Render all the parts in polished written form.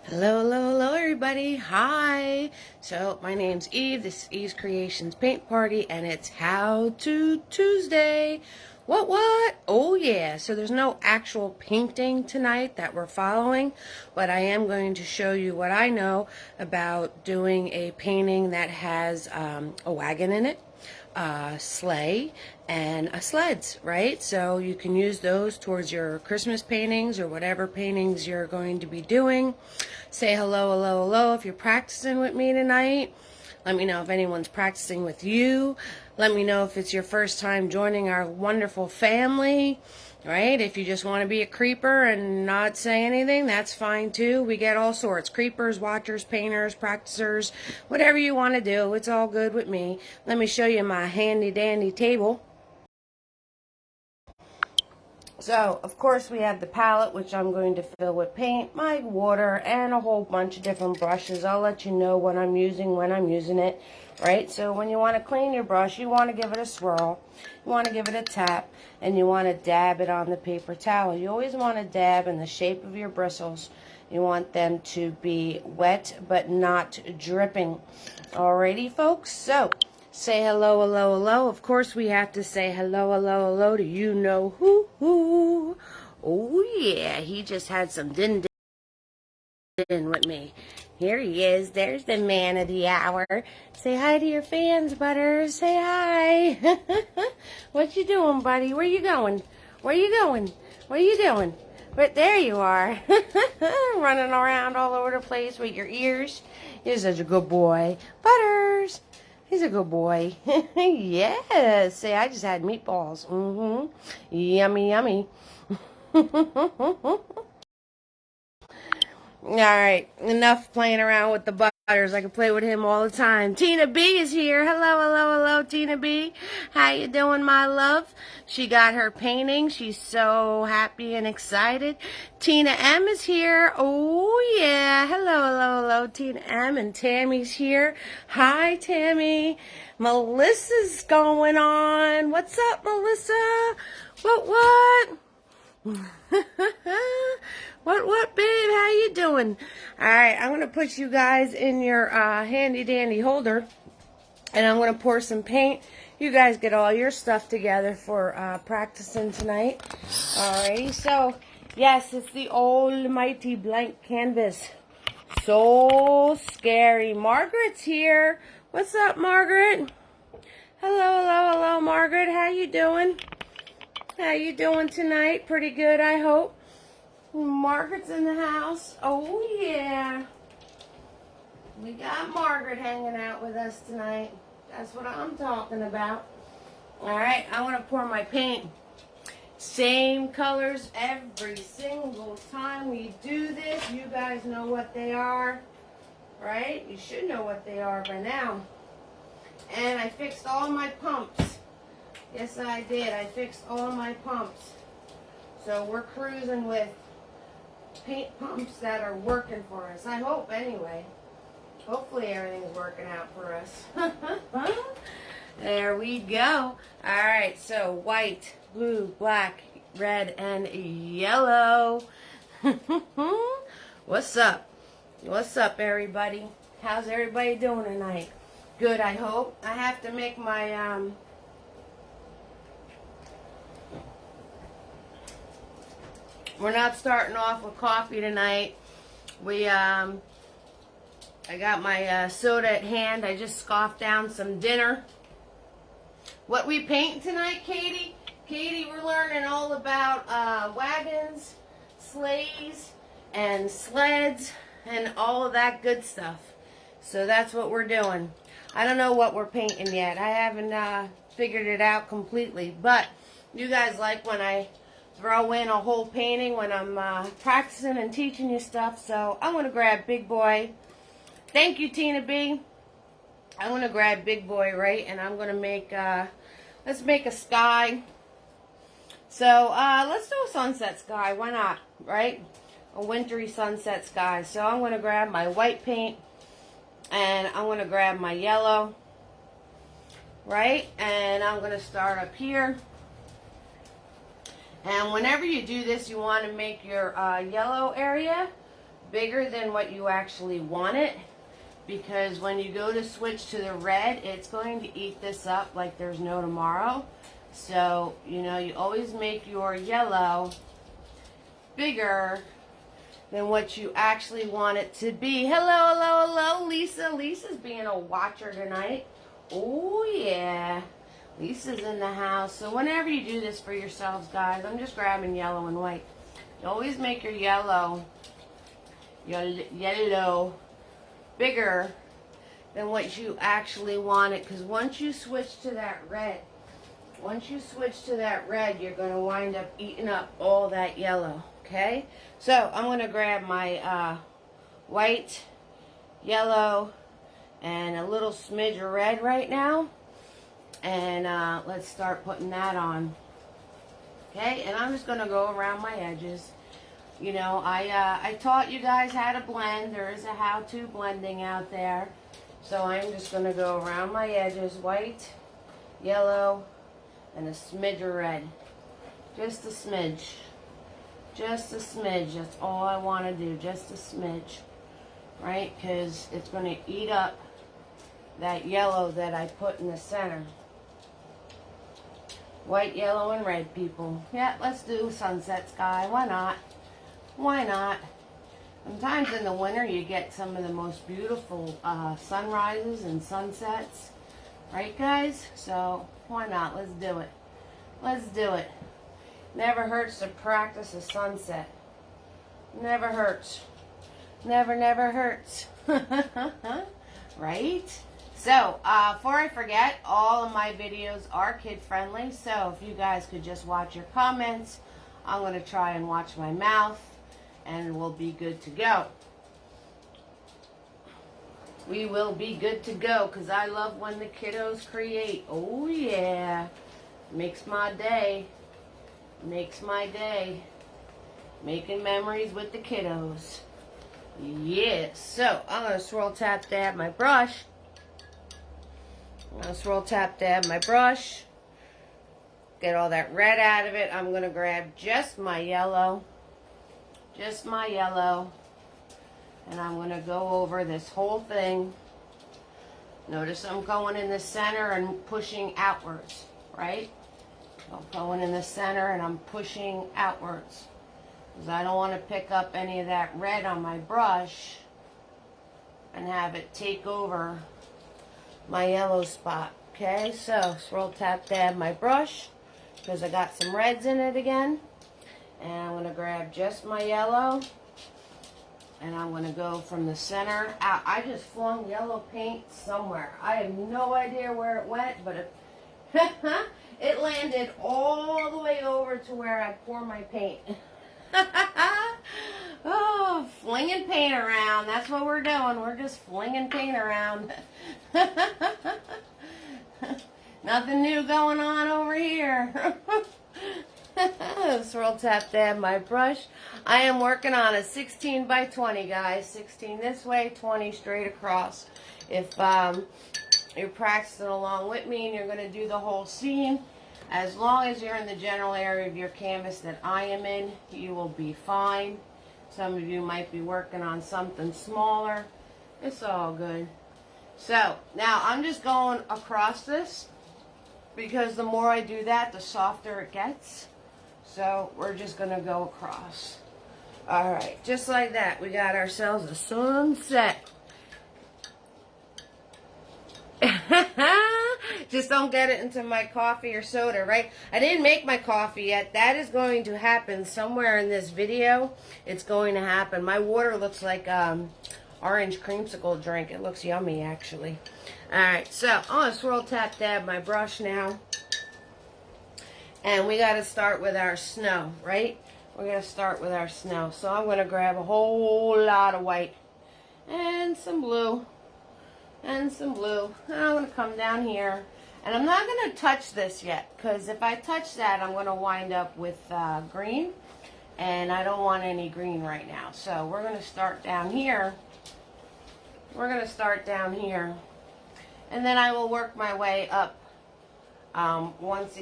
Hello, hello, hello, everybody. Hi. So, my name's Eve. This is Eve's Creations Paint Party, and it's How To Tuesday. What? Oh, yeah. So, there's no actual painting tonight that we're following, but I am going to show you what I know about doing a painting that has a wagon in it, a sleigh, and a sleds, right? So you can use those towards your Christmas paintings or whatever paintings you're going to be doing. Say hello, hello, hello if you're practicing with me tonight. Let me know if anyone's practicing with you. Let me know if it's your first time joining our wonderful family, right? If you just want to be a creeper and not say anything, that's fine too. We get all sorts. Creepers, watchers, painters, practicers, whatever you want to do. It's all good with me. Let me show you my handy dandy table. So, of course, we have the palette, which I'm going to fill with paint, my water, and a whole bunch of different brushes. I'll let you know what I'm using when I'm using it, right? So when you want to clean your brush, you want to give it a swirl, you want to give it a tap, and you want to dab it on the paper towel. You always want to dab in the shape of your bristles. You want them to be wet, but not dripping. Alrighty, folks? So, say hello, hello, hello. Of course, we have to say hello, hello, hello to you know who. Oh, yeah. He just had some din with me. Here he is. There's the man of the hour. Say hi to your fans, Butters. Say hi. What you doing, buddy? Where you going? Where you going? What are you doing? But there you are. Running around all over the place with your ears. You're such a good boy. Butters. He's a good boy. Yes. Say, I just had meatballs. Yummy, yummy. Alright, enough playing around with the Butters. I can play with him all the time. Tina B is here. Hello, hello, hello, Tina B. How you doing, my love? She got her painting. She's so happy and excited. Tina M is here. Oh, yeah. Hello, hello, hello, Tina M. And Tammy's here. Hi, Tammy. Melissa's going on. What's up, Melissa? What? What, babe? How you doing? All right, I'm going to put you guys in your handy-dandy holder, and I'm going to pour some paint. You guys get all your stuff together for practicing tonight. Alrighty, so, yes, it's the almighty blank canvas. So scary. Margaret's here. What's up, Margaret? Hello, Margaret. How you doing? How you doing tonight? Pretty good, I hope. Margaret's in the house. Oh, yeah. We got Margaret hanging out with us tonight. That's what I'm talking about. All right, I want to pour my paint. Same colors every single time we do this. You guys know what they are, right? You should know what they are by now. And I fixed all my pumps. Yes, I did. I fixed all my pumps. So we're cruising with paint pumps that are working for us. I hope, anyway. Hopefully everything's working out for us. There we go. Alright, so white, blue, black, red, and yellow. What's up? What's up, everybody? How's everybody doing tonight? Good, I hope. I have to make my, we're not starting off with coffee tonight. I got my soda at hand. I just scoffed down some dinner. What we painting tonight, Katie? Katie, we're learning all about wagons, sleighs, and sleds, and all of that good stuff. So that's what we're doing. I don't know what we're painting yet. I haven't figured it out completely. But you guys like when I throw in a whole painting when I'm practicing and teaching you stuff. So I'm going to grab Big Boy. Thank you, Tina B. I'm going to grab Big Boy, right? And I'm going to make, let's make a sky. So let's do a sunset sky. Why not, right? A wintry sunset sky. So I'm going to grab my white paint. And I'm going to grab my yellow. Right? And I'm going to start up here. And whenever you do this, you want to make your yellow area bigger than what you actually want it, because when you go to switch to the red, it's going to eat this up like there's no tomorrow. So, you know, you always make your yellow bigger than what you actually want it to be. Hello, hello, hello, Lisa. Lisa's being a watcher tonight. Oh, yeah. Lisa's in the house. So whenever you do this for yourselves, guys, I'm just grabbing yellow and white. You always make your yellow bigger than what you actually want it, because once you switch to that red, you're going to wind up eating up all that yellow, okay? So I'm going to grab my white, yellow, and a little smidge of red right now, and let's start putting that on, okay? And I'm just going to go around my edges. You know, I taught you guys how to blend. There is a how-to blending out there. So I'm just going to go around my edges, white, yellow, and a smidge of red. Just a smidge. Just a smidge. That's all I want to do. Just a smidge. Right? Because it's going to eat up that yellow that I put in the center. White, yellow, and red, people. Yeah, let's do sunset sky. Why not? Why not? Sometimes in the winter you get some of the most beautiful sunrises and sunsets. Right, guys? So, why not? Let's do it. Let's do it. Never hurts to practice a sunset. Never hurts. Never, never hurts. Right? So, before I forget, all of my videos are kid-friendly. So, if you guys could just watch your comments, I'm going to try and watch my mouth, and we'll be good to go. We will be good to go, because I love when the kiddos create. Oh, yeah. Makes my day. Makes my day. Making memories with the kiddos. Yes. So, I'm going to swirl, tap, dab my brush. I'm going to swirl, tap, dab my brush. Get all that red out of it. I'm going to grab just my yellow. Just my yellow. And I'm going to go over this whole thing. Notice I'm going in the center and pushing outwards, right? I'm going in the center and I'm pushing outwards, because I don't want to pick up any of that red on my brush and have it take over my yellow spot. Okay, so swirl, tap, dab my brush, because I got some reds in it again. And I'm going to grab just my yellow, and I'm going to go from the center out. I just flung yellow paint somewhere. I have no idea where it went, but it landed all the way over to where I pour my paint. Oh, flinging paint around. That's what we're doing. We're just flinging paint around. Nothing new going on over here. Swirl, tap, dab my brush. I am working on a 16 by 20, guys. 16 this way, 20 straight across. If you're practicing along with me and you're going to do the whole scene, as long as you're in the general area of your canvas that I am in, you will be fine. Some of you might be working on something smaller. It's all good. So, now I'm just going across this, because the more I do that, the softer it gets. So, we're just going to go across. Alright, just like that, we got ourselves a sunset. Just don't get it into my coffee or soda, right? I didn't make my coffee yet. That is going to happen somewhere in this video. It's going to happen. My water looks like orange creamsicle drink. It looks yummy, actually. Alright, so I'm going to swirl, tap, dab my brush now. And we got to start with our snow, right? We're going to start with our snow. So I'm going to grab a whole lot of white and some blue. And some blue. And I'm going to come down here. And I'm not going to touch this yet, because if I touch that, I'm going to wind up with green. And I don't want any green right now. So we're going to start down here. We're going to start down here. And then I will work my way up once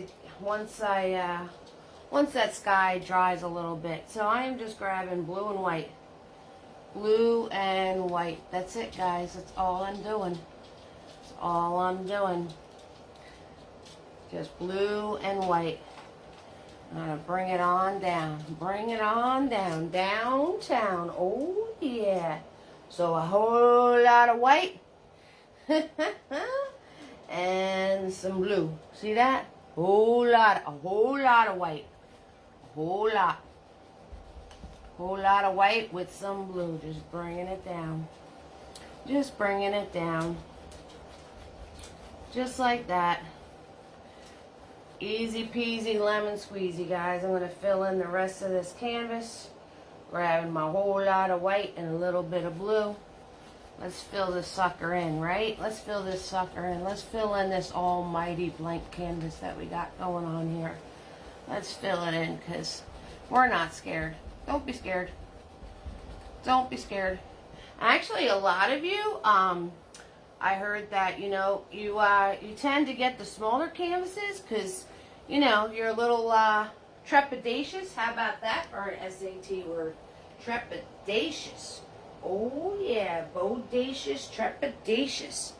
that sky dries a little bit. So I am just grabbing blue and white. blue and white. That's it, guys. That's all I'm doing. That's all I'm doing. Just blue and white. I'm going to bring it on down. Bring it on down. Downtown. Oh, yeah. So a whole lot of white. And some blue. See that? A whole lot of white. A whole lot of white with some blue. Just bringing it down. Just bringing it down. Just like that. Easy peasy lemon squeezy, guys. I'm going to fill in the rest of this canvas. Grabbing my whole lot of white and a little bit of blue. Let's fill this sucker in, right? Let's fill this sucker in. Let's fill in this almighty blank canvas that we got going on here. Let's fill it in because we're not scared. Don't be scared. Don't be scared. Actually, a lot of you, I heard that, you know, you tend to get the smaller canvases because, you know, you're a little trepidatious. How about that for an SAT word? Trepidatious. Oh, yeah. Bodacious, trepidatious.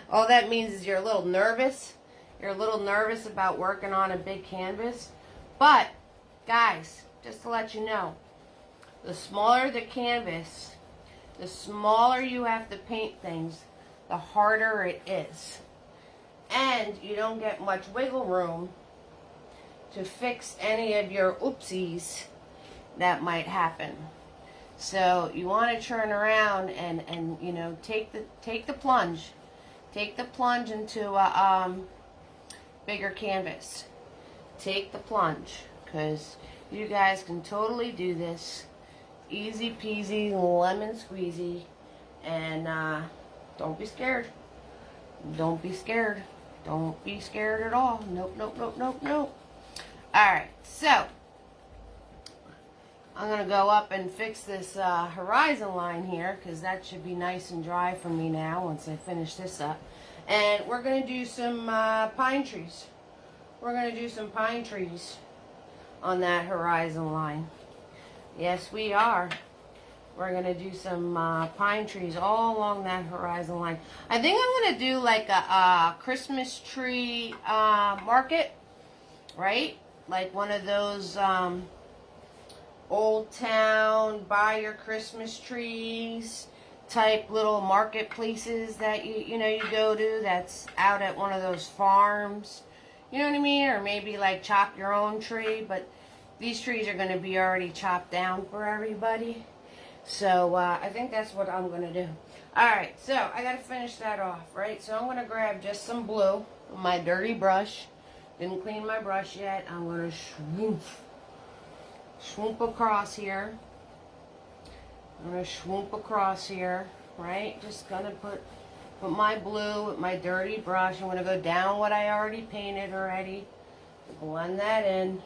All that means is you're a little nervous. You're a little nervous about working on a big canvas. But, guys, just to let you know, the smaller the canvas, the smaller you have to paint things, the harder it is. And you don't get much wiggle room to fix any of your oopsies that might happen. So you want to turn around and you know, take the plunge. Take the plunge into a bigger canvas. Take the plunge, because you guys can totally do this. Easy peasy, lemon squeezy, and don't be scared. Don't be scared. Don't be scared at all. Nope, nope, nope, nope, nope. Alright, so I'm going to go up and fix this horizon line here, because that should be nice and dry for me now once I finish this up. And we're going to do some pine trees. We're going to do some pine trees on that horizon line. Yes, we are. We're going to do some pine trees all along that horizon line. I think I'm going to do like a Christmas tree market, right? Like one of those old town, buy your Christmas trees type little marketplaces that you know you go to, that's out at one of those farms. You know what I mean? Or maybe like chop your own tree, but these trees are going to be already chopped down for everybody. So I think that's what I'm going to do. Alright, so I got to finish that off, right? So I'm going to grab just some blue, my dirty brush. Didn't clean my brush yet. I'm going to swoop across here. I'm going to swoop across here, right? Just going to put my blue with my dirty brush. I'm going to go down what I already painted already. Blend that in.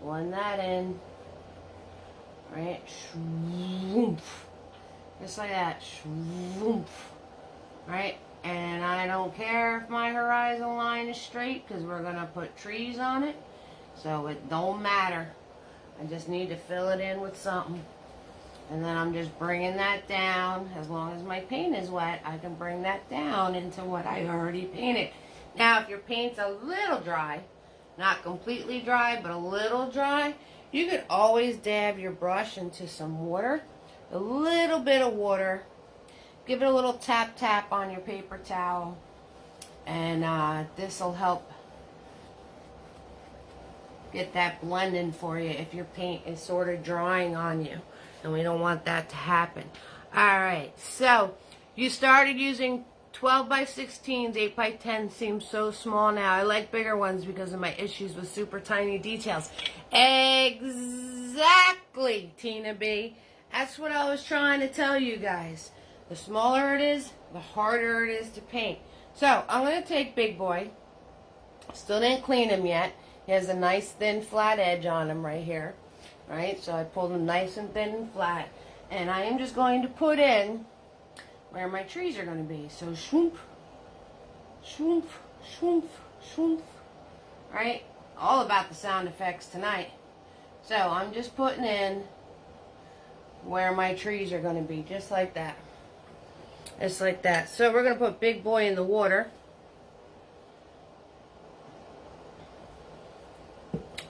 Blend that in. Right? Swoop. Just like that. Swoop. Right? And I don't care if my horizon line is straight, because we're going to put trees on it. So it don't matter. I just need to fill it in with something. And then I'm just bringing that down. As long as my paint is wet, I can bring that down into what I already painted. Now, if your paint's a little dry, not completely dry, but a little dry, you could always dab your brush into some water. A little bit of water. Give it a little tap tap on your paper towel. And this will help get that blending for you if your paint is sort of drying on you. And we don't want that to happen. Alright, so you started using 12 by 16s, 8 by 10 seems so small now. I like bigger ones because of my issues with super tiny details. Exactly, Tina B. That's what I was trying to tell you guys. The smaller it is, the harder it is to paint. So, I'm going to take Big Boy. Still didn't clean him yet. He has a nice thin flat edge on him right here. Right? So I pulled him nice and thin and flat. And I am just going to put in where my trees are going to be. So swoop, swoop, swoop, swoop. Right? All about the sound effects tonight. So I'm just putting in where my trees are going to be, just like that. Just like that. So we're going to put Big Boy in the water.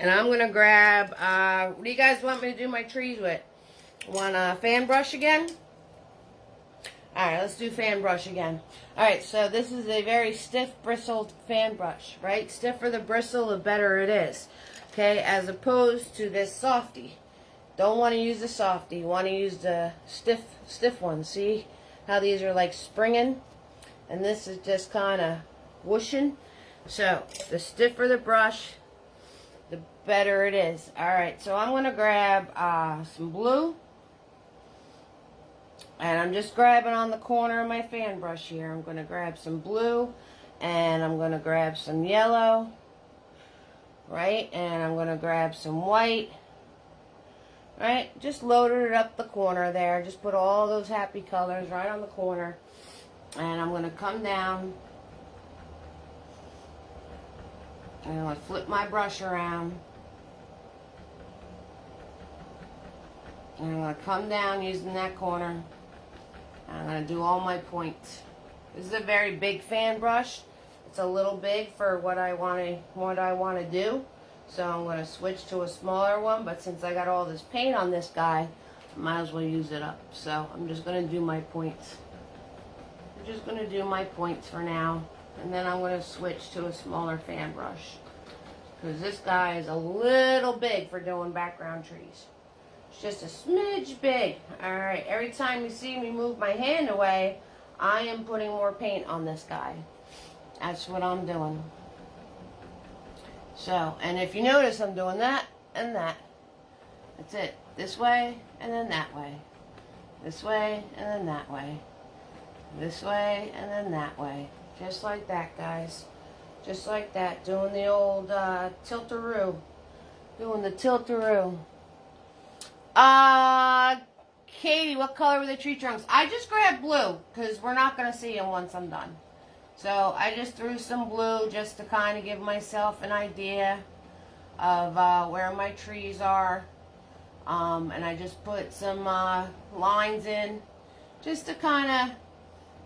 And I'm going to grab, what do you guys want me to do my trees with? Want a fan brush again? Alright, let's do fan brush again. Alright, so this is a very stiff bristled fan brush, right? Stiffer the bristle, the better it is. Okay, as opposed to this softy. Don't want to use the softy. You want to use the stiff one. See how these are like springing? And this is just kind of whooshing. So, the stiffer the brush, the better it is. Alright, so I'm going to grab some blue. And I'm just grabbing on the corner of my fan brush here. I'm going to grab some blue. And I'm going to grab some yellow. Right? And I'm going to grab some white. Right? Just loaded it up the corner there. Just put all those happy colors right on the corner. And I'm going to come down. And I'm going to flip my brush around. And I'm going to come down using that corner. I'm going to do all my points. This is a very big fan brush. It's a little big for what I want to do. So I'm going to switch to a smaller one. But since I got all this paint on this guy, I might as well use it up. So I'm just going to do my points. I'm just going to do my points for now. And then I'm going to switch to a smaller fan brush. Because this guy is a little big for doing background trees. It's just a smidge big. Alright, every time you see me move my hand away, I am putting more paint on this guy. That's what I'm doing. So, and if you notice, I'm doing that and that. That's it. This way and then that way. This way and then that way. This way and then that way. Just like that, guys. Just like that. Doing the old tilt-a-roo. Doing the tilt-a-roo. Katie, what color were the tree trunks? I just grabbed blue because we're not going to see them once I'm done. So I just threw some blue just to kind of give myself an idea of where my trees are. And I just put some lines in just to kind of,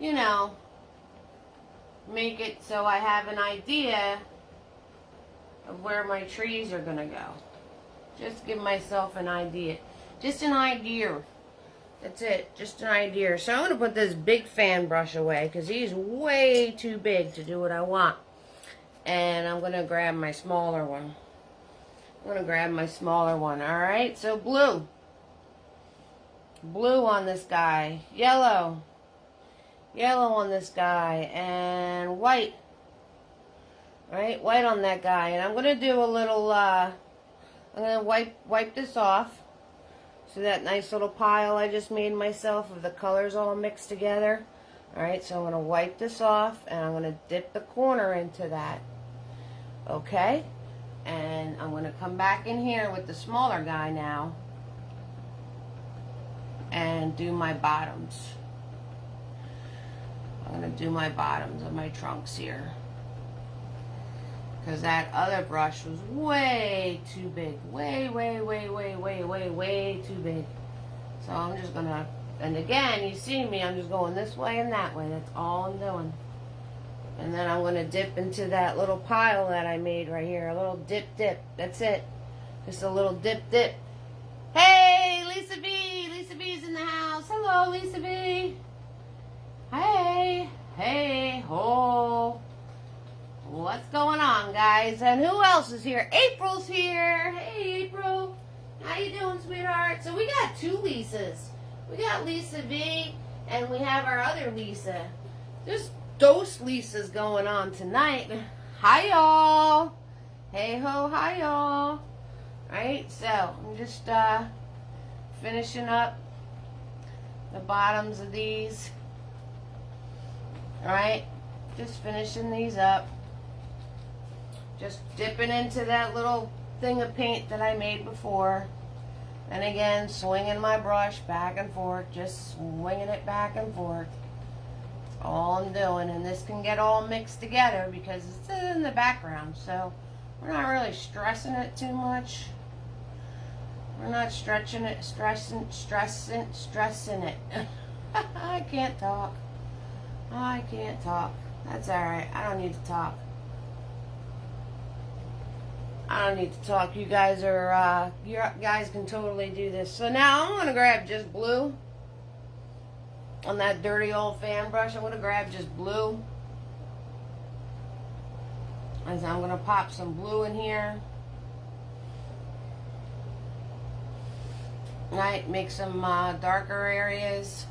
you know, make it so I have an idea of where my trees are going to go. Just give myself an idea. Just an idea. That's it. Just an idea. So I'm going to put this big fan brush away because he's way too big to do what I want. And I'm going to grab my smaller one. I'm going to grab my smaller one. Alright, so blue. Blue on this guy. Yellow. Yellow on this guy. And white. Alright, white on that guy. And I'm going to do a little, I'm going to wipe this off. So that nice little pile I just made myself of the colors all mixed together. Alright, so I'm going to wipe this off and I'm going to dip the corner into that. Okay? And I'm going to come back in here with the smaller guy now. And do my bottoms. I'm going to do my bottoms of my trunks here. Because that other brush was way too big. Way too big. So I'm just going to, and again, you see me, I'm just going this way and that way. That's all I'm doing. And then I'm going to dip into that little pile that I made right here. A little dip. That's it. Just a little dip. Hey, Lisa B. Lisa B's in the house. Hello, Lisa B. Hey, ho. What's going on, guys? And who else is here? April's here. Hey, April. How you doing, sweetheart? So we got two Lisas. We got Lisa B, and we have our other Lisa. Just dose Lisas going on tonight. Hi, y'all. Hey, ho, hi, y'all. Alright, so I'm just finishing up the bottoms of these. Alright, just finishing these up. Just dipping into that little thing of paint that I made before. And again, swinging my brush back and forth. Just swinging it back and forth. That's all I'm doing. And this can get all mixed together because it's in the background. So we're not really stressing it too much. We're not stressing it. I can't talk. I can't talk. That's alright. I don't need to talk. I don't need to talk. You guys are, you guys can totally do this. So now I'm going to grab just blue. On that dirty old fan brush, I'm going to grab just blue. And so I'm going to pop some blue in here. Right, make some darker areas.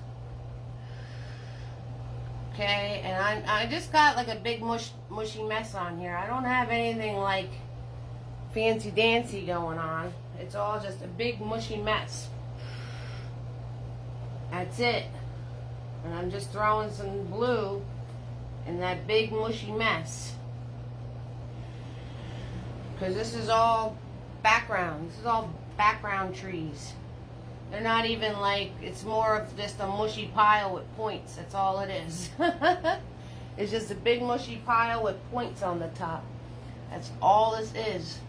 Okay, and I just got like a big mushy mess on here. I don't have anything like fancy dancy going on. It's all just a big mushy mess. That's it. And I'm just throwing some blue in that big mushy mess. Because this is all background. This is all background trees. They're not even like, it's more of just a mushy pile with points. That's all it is. It's just a big mushy pile with points on the top. That's all this is.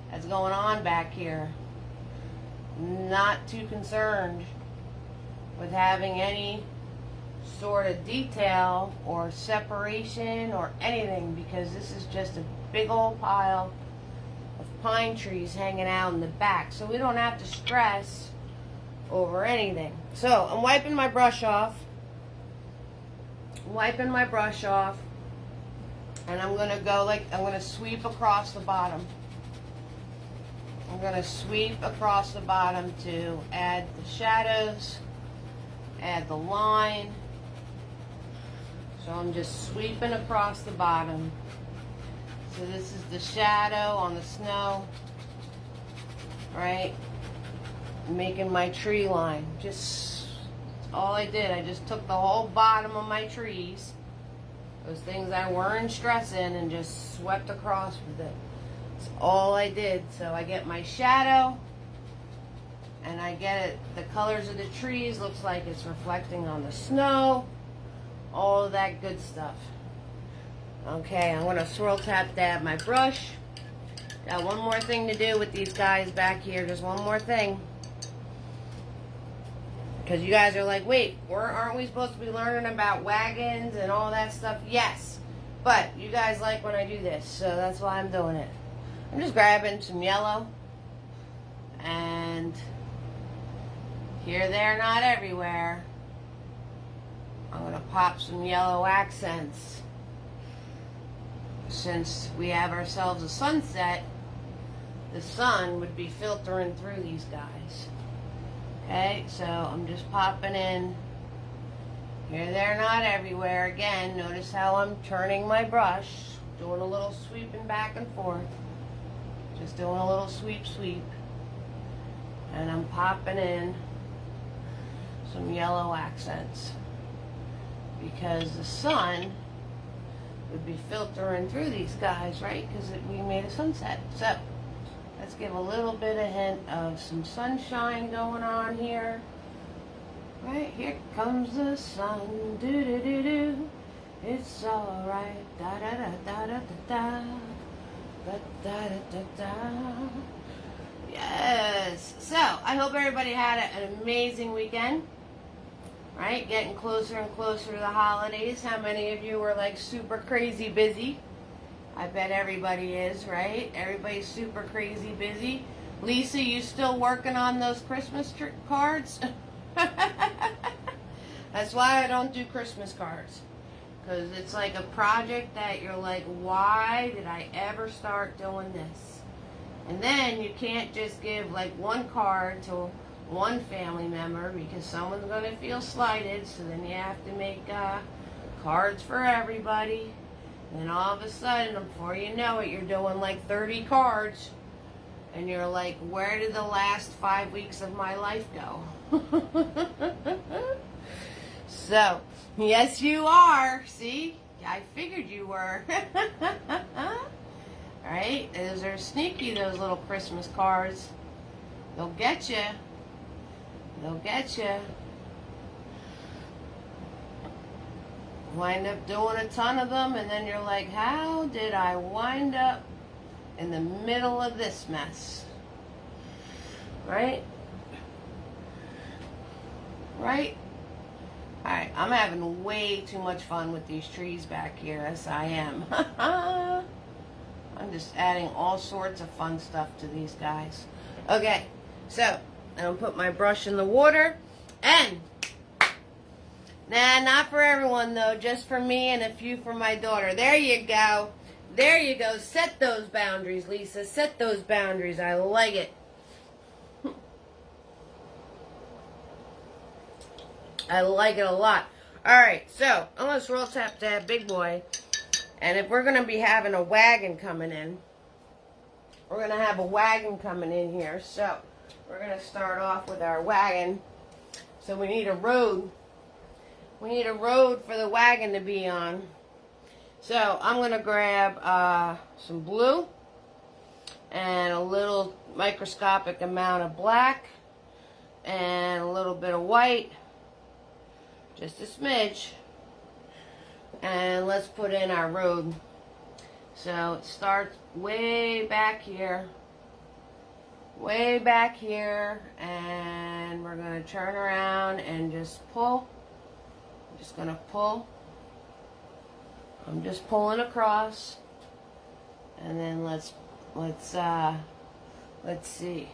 That's going on back here. Not too concerned with having any sort of detail or separation or anything, because this is just a big old pile of pine trees hanging out in the back. So we don't have to stress over anything. So I'm wiping my brush off. And I'm going to go like, I'm going to sweep across the bottom. I'm going to sweep across the bottom to add the shadows, add the line. So I'm just sweeping across the bottom. So this is the shadow on the snow, right? Making my tree line. Just all I did. I just took the whole bottom of my trees, those things I weren't stressing, and just swept across with it. That's all I did. So I get my shadow, and I get it. The colors of the trees looks like it's reflecting on the snow. All of that good stuff. Okay, I'm going to swirl tap dab my brush. Got one more thing to do with these guys back here. Just one more thing. Because you guys are like, wait, aren't we supposed to be learning about wagons and all that stuff? Yes. But you guys like when I do this, so that's why I'm doing it. I'm just grabbing some yellow. And here, there, not everywhere. I'm going to pop some yellow accents. Since we have ourselves a sunset, the sun would be filtering through these guys. Okay, so I'm just popping in here, there, not everywhere. Again, notice how I'm turning my brush, doing a little sweeping back and forth. Just doing a little sweep, sweep. And I'm popping in some yellow accents, because the sun would be filtering through these guys, right? Because we made a sunset. So let's give a little bit of hint of some sunshine going on here. Right, here comes the sun. Do do do do. It's alright. Da da da da da da da da da da da. Yes. So I hope everybody had an amazing weekend. Right, getting closer and closer to the holidays. How many of you were like super crazy busy? I bet everybody is, right? Everybody's super crazy busy. Lisa, you still working on those Christmas cards? That's why I don't do Christmas cards. Because it's like a project that you're like, why did I ever start doing this? And then you can't just give like one card to one family member, because someone's going to feel slighted. So then you have to make cards for everybody. And then all of a sudden, before you know it, you're doing like 30 cards. And you're like, where did the last 5 weeks of my life go? So, yes you are. See? I figured you were. Alright, those are sneaky, those little Christmas cards. They'll get you. They'll get you. Wind up doing a ton of them, and then you're like, how did I wind up in the middle of this mess? Right? Right? Alright, I'm having way too much fun with these trees back here. Yes, I am. I'm just adding all sorts of fun stuff to these guys. Okay, so I'm going to put my brush in the water. And, nah, not for everyone though. Just for me and a few for my daughter. There you go. There you go. Set those boundaries, Lisa. Set those boundaries. I like it. I like it a lot. Alright, so I'm going to swirl tap that big boy. And if we're going to be having a wagon coming in, we're going to have a wagon coming in here. So we're going to start off with our wagon. So we need a road. We need a road for the wagon to be on. So I'm going to grab some blue and a little microscopic amount of black and a little bit of white. Just a smidge. And let's put in our road. So it starts way back here. Way back here. And we're going to turn around and just pull. I'm just going to pull. I'm just pulling across. And then let's see.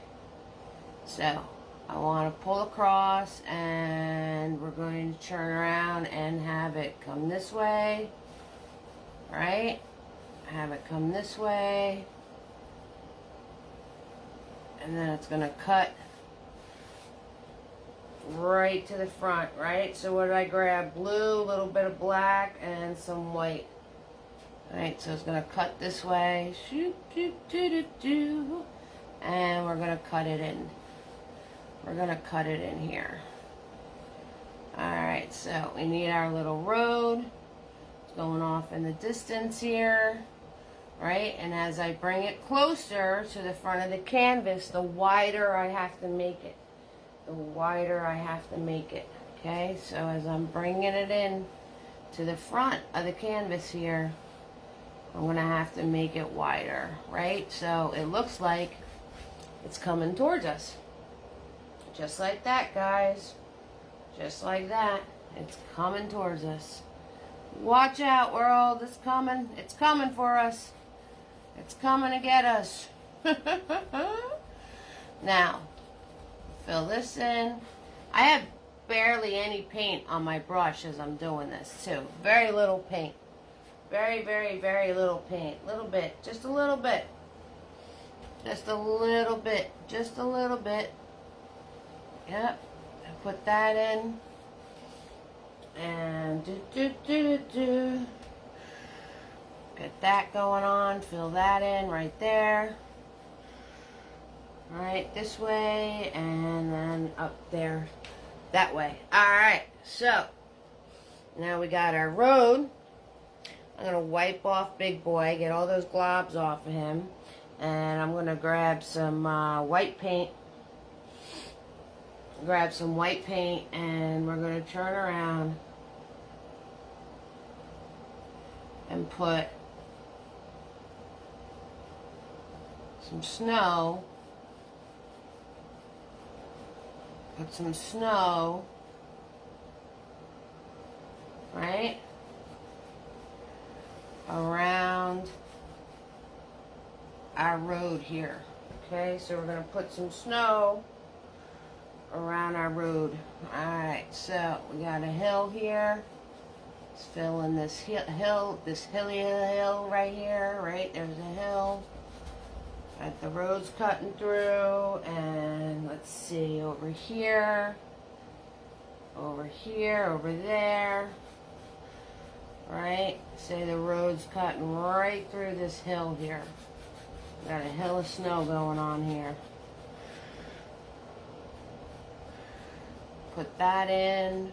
So I want to pull across, and we're going to turn around and have it come this way, right? Have it come this way, and then it's going to cut right to the front, right? So what did I grab? Blue, a little bit of black, and some white. Right, so it's going to cut this way, shoot, shoot, doo, doo, doo, and we're going to cut it in. We're going to cut it in here. Alright, so we need our little road. It's going off in the distance here. Right? And as I bring it closer to the front of the canvas, the wider I have to make it. The wider I have to make it. Okay? So as I'm bringing it in to the front of the canvas here, I'm going to have to make it wider. Right? So it looks like it's coming towards us. Just like that, guys. Just like that. It's coming towards us. Watch out, world. It's coming. It's coming for us. It's coming to get us. Now, fill this in. I have barely any paint on my brush as I'm doing this, too. Very little paint. Very, very, very little paint. Little bit. Just a little bit. Just a little bit. Just a little bit. Yep, I put that in, and get that going on, fill that in right there, right this way, and then up there, that way. Alright, so, now we got our road. I'm going to wipe off Big Boy, get all those globs off of him, and I'm going to grab some white paint. Grab some white paint, and we're going to turn around and put some snow. Put some snow, right, around our road here. Okay, so we're going to put some snow around our road. Alright, so we got a hill here. Let's fill in this hill, this hilly hill right here, right? There's a hill. Got the roads cutting through, and let's see, over here, over there, right? Say the road's cutting right through this hill here. Got a hill of snow going on here. Put that in.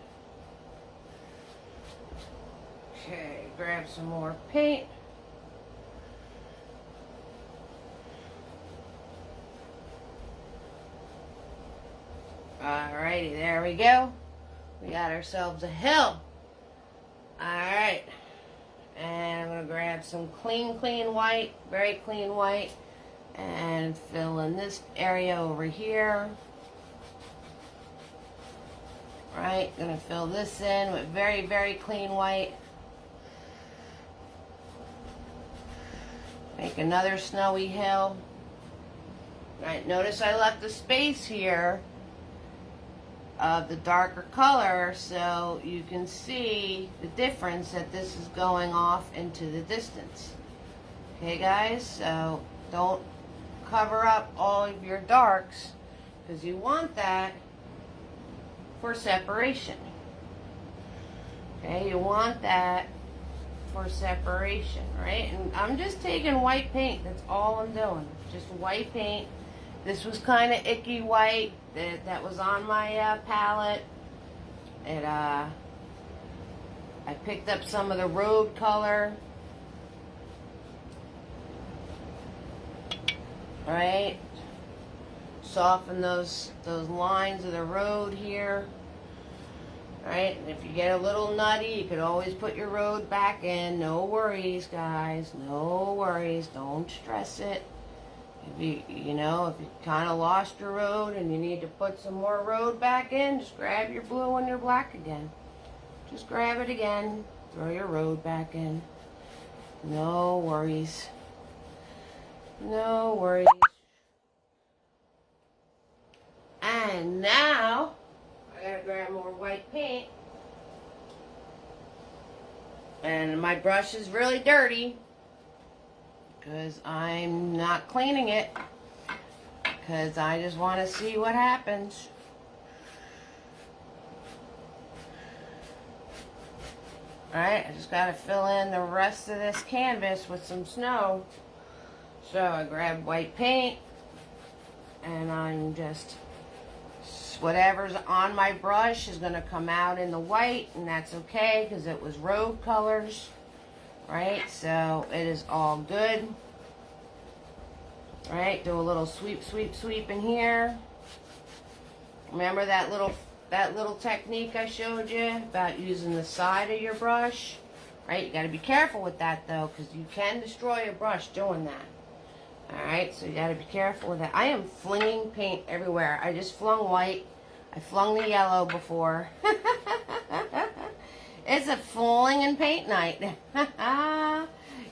Okay, grab some more paint. Alrighty, there we go. We got ourselves a hill. Alright. And I'm going to grab some clean white, very clean white. And fill in this area over here. Right, gonna fill this in with very, very clean white. Make another snowy hill. Right, notice I left the space here of the darker color so you can see the difference that this is going off into the distance. Okay guys, so don't cover up all of your darks because you want that for separation. Okay, you want that for separation, right? And I'm just taking white paint. That's all I'm doing. Just white paint. This was kind of icky white that was on my palette. I picked up some of the road color. Right? Soften those lines of the road here. Right? And if you get a little nutty, you could always put your road back in. No worries, guys. No worries. Don't stress it. If you know, if you kind of lost your road and you need to put some more road back in, just grab your blue and your black again. Just grab it again. Throw your road back in. No worries. No worries. And now, I gotta grab more white paint. And my brush is really dirty because I'm not cleaning it because I just want to see what happens. Alright, I just gotta fill in the rest of this canvas with some snow. So I grab white paint and I'm just, whatever's on my brush is going to come out in the white, and that's okay because it was road colors, right? So it is all good. Right, do a little sweep, sweep, sweep in here. Remember that little technique I showed you about using the side of your brush? Right, you got to be careful with that though because you can destroy your brush doing that. Alright, so you gotta be careful with that. I am flinging paint everywhere. I just flung white. I flung the yellow before. It's a flinging paint night.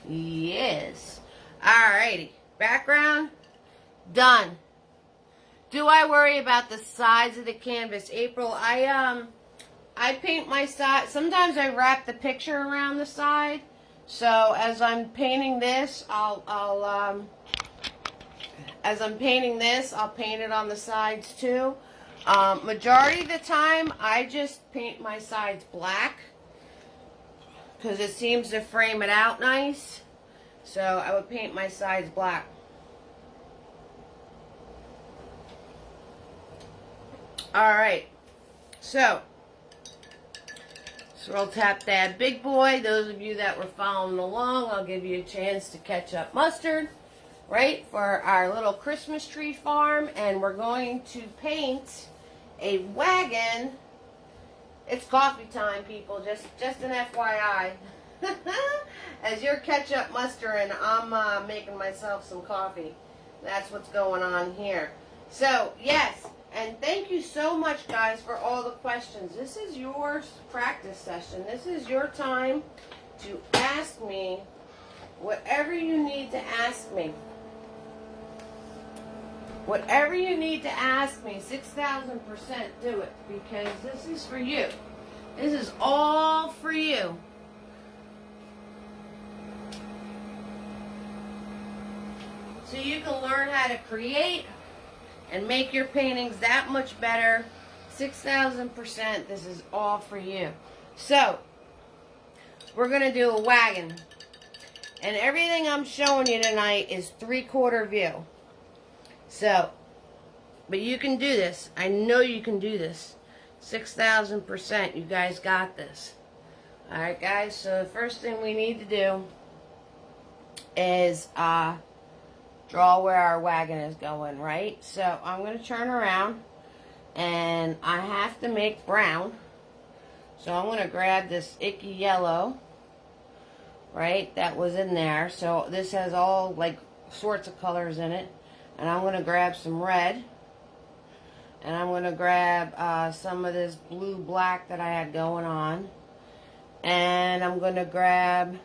Yes. Alrighty. Background. Done. Do I worry about the sides of the canvas? April, I paint my side. Sometimes I wrap the picture around the side. So as I'm painting this, I'll paint it on the sides too. Majority of the time, I just paint my sides black because it seems to frame it out nice. So I would paint my sides black. Alright, so swirl tap that big boy. Those of you that were following along, I'll give you a chance to catch up mustard. Right, for our little Christmas tree farm, and we're going to paint a wagon. It's coffee time, people, just an FYI. As you're ketchup mustard, I'm making myself some coffee. That's what's going on here. So, yes, and thank you so much, guys, for all the questions. This is your practice session. This is your time to ask me whatever you need to ask me. Whatever you need to ask me, 6,000% do it, because this is for you. This is all for you. So you can learn how to create and make your paintings that much better. 6,000%, this is all for you. So, we're going to do a wagon. And everything I'm showing you tonight is 3/4 view. So, but you can do this. I know you can do this. 6,000%. You guys got this. Alright, guys. So, the first thing we need to do is draw where our wagon is going, right? So, I'm going to turn around. And I have to make brown. So, I'm going to grab this icky yellow. Right? That was in there. So, this has all, like, sorts of colors in it. And I'm going to grab some red. And I'm going to grab some of this blue-black that I had going on. And I'm going to grab...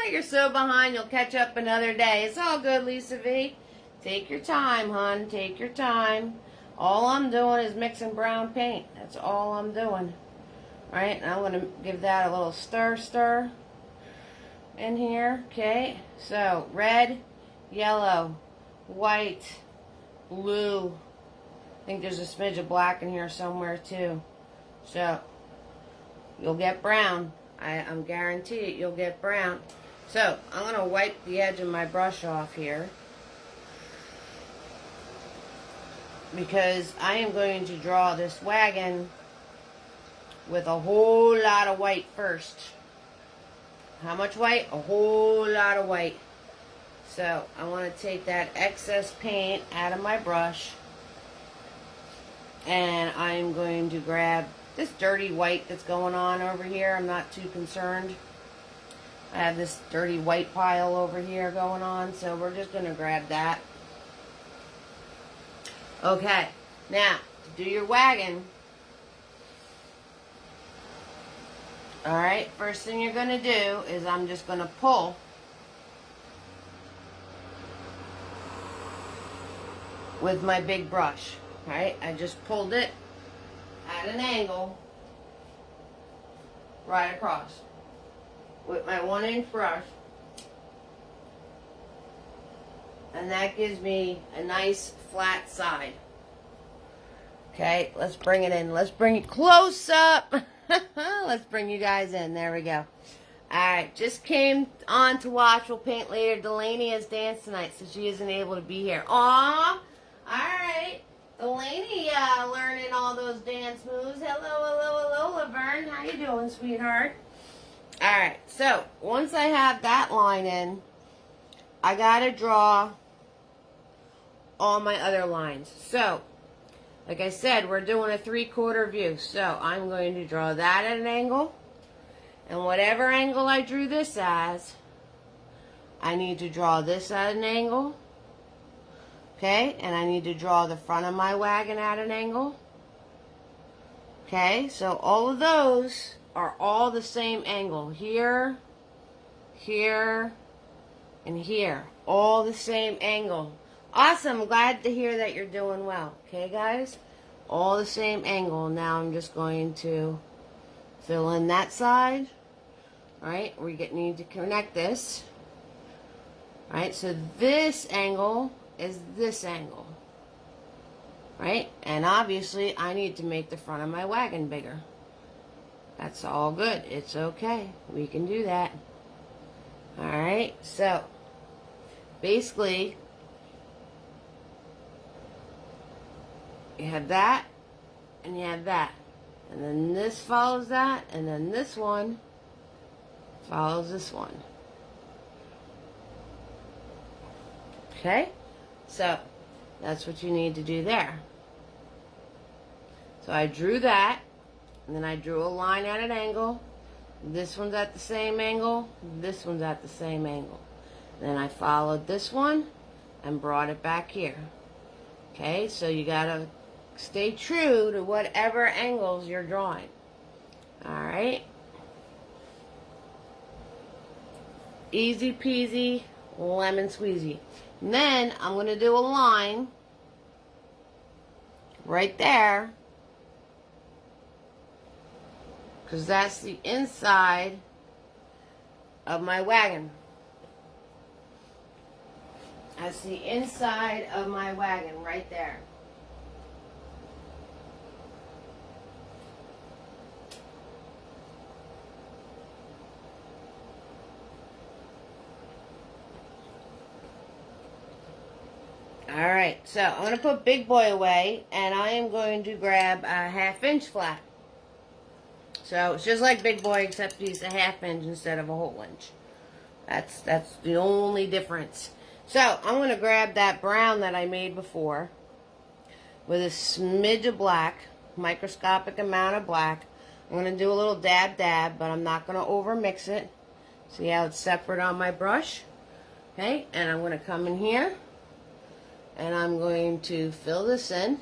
You're so behind, you'll catch up another day. It's all good, Lisa V. Take your time, hon. Take your time. All I'm doing is mixing brown paint. That's all I'm doing. Right? And I'm going to give that a little stir in here. Okay? So, red, yellow, white, blue. I think there's a smidge of black in here somewhere too. So, you'll get brown. I'm guaranteed you'll get brown. So, I'm going to wipe the edge of my brush off here. Because I am going to draw this wagon with a whole lot of white first. How much white? A whole lot of white. So, I want to take that excess paint out of my brush. And I'm going to grab this dirty white that's going on over here. I'm not too concerned. I have this dirty white pile over here going on, so we're just going to grab that. Okay, now, to do your wagon, alright, first thing you're going to do is I'm just going to pull with my big brush. Alright, I just pulled it at an angle right across with my 1-inch brush, and that gives me a nice flat side. Okay, let's bring it in. Let's bring it close up. Let's bring you guys in. There we go. Alright, just came on to watch. We'll paint later. Delaney has dance tonight, so she isn't able to be here. Aww. Alright. Delaney learning all those dance moves. Hello, Laverne. How you doing, sweetheart? Alright, so once I have that line in, I gotta draw all my other lines. So, like I said, we're doing a 3/4 view. So, I'm going to draw that at an angle. And whatever angle I drew this as, I need to draw this at an angle. Okay, and I need to draw the front of my wagon at an angle. Okay, so all of those are all the same angle. Here, here, and here. All the same angle. Awesome, glad to hear that you're doing well. Okay, guys? All the same angle. Now I'm just going to fill in that side. Alright, we need to connect this. Alright, so this angle is this angle. Right? And obviously, I need to make the front of my wagon bigger. That's all good. It's okay. We can do that. Alright, so basically, you have that, and you have that. And then this follows that, and then this one follows this one. Okay? So, that's what you need to do there. So I drew that, and then I drew a line at an angle. This one's at the same angle. This one's at the same angle. Then I followed this one and brought it back here. Okay, so you gotta stay true to whatever angles you're drawing. Alright? Easy peasy, lemon squeezy. And then I'm going to do a line right there, because that's the inside of my wagon. That's the inside of my wagon right there. Alright, so I'm going to put Big Boy away, and I am going to grab a 1/2 inch flat. So it's just like Big Boy, except he's a 1/2 inch instead of a whole inch. That's the only difference. So I'm going to grab that brown that I made before with a smidge of black, microscopic amount of black. I'm going to do a little dab, but I'm not going to over mix it. See how it's separate on my brush? Okay, and I'm going to come in here and I'm going to fill this in.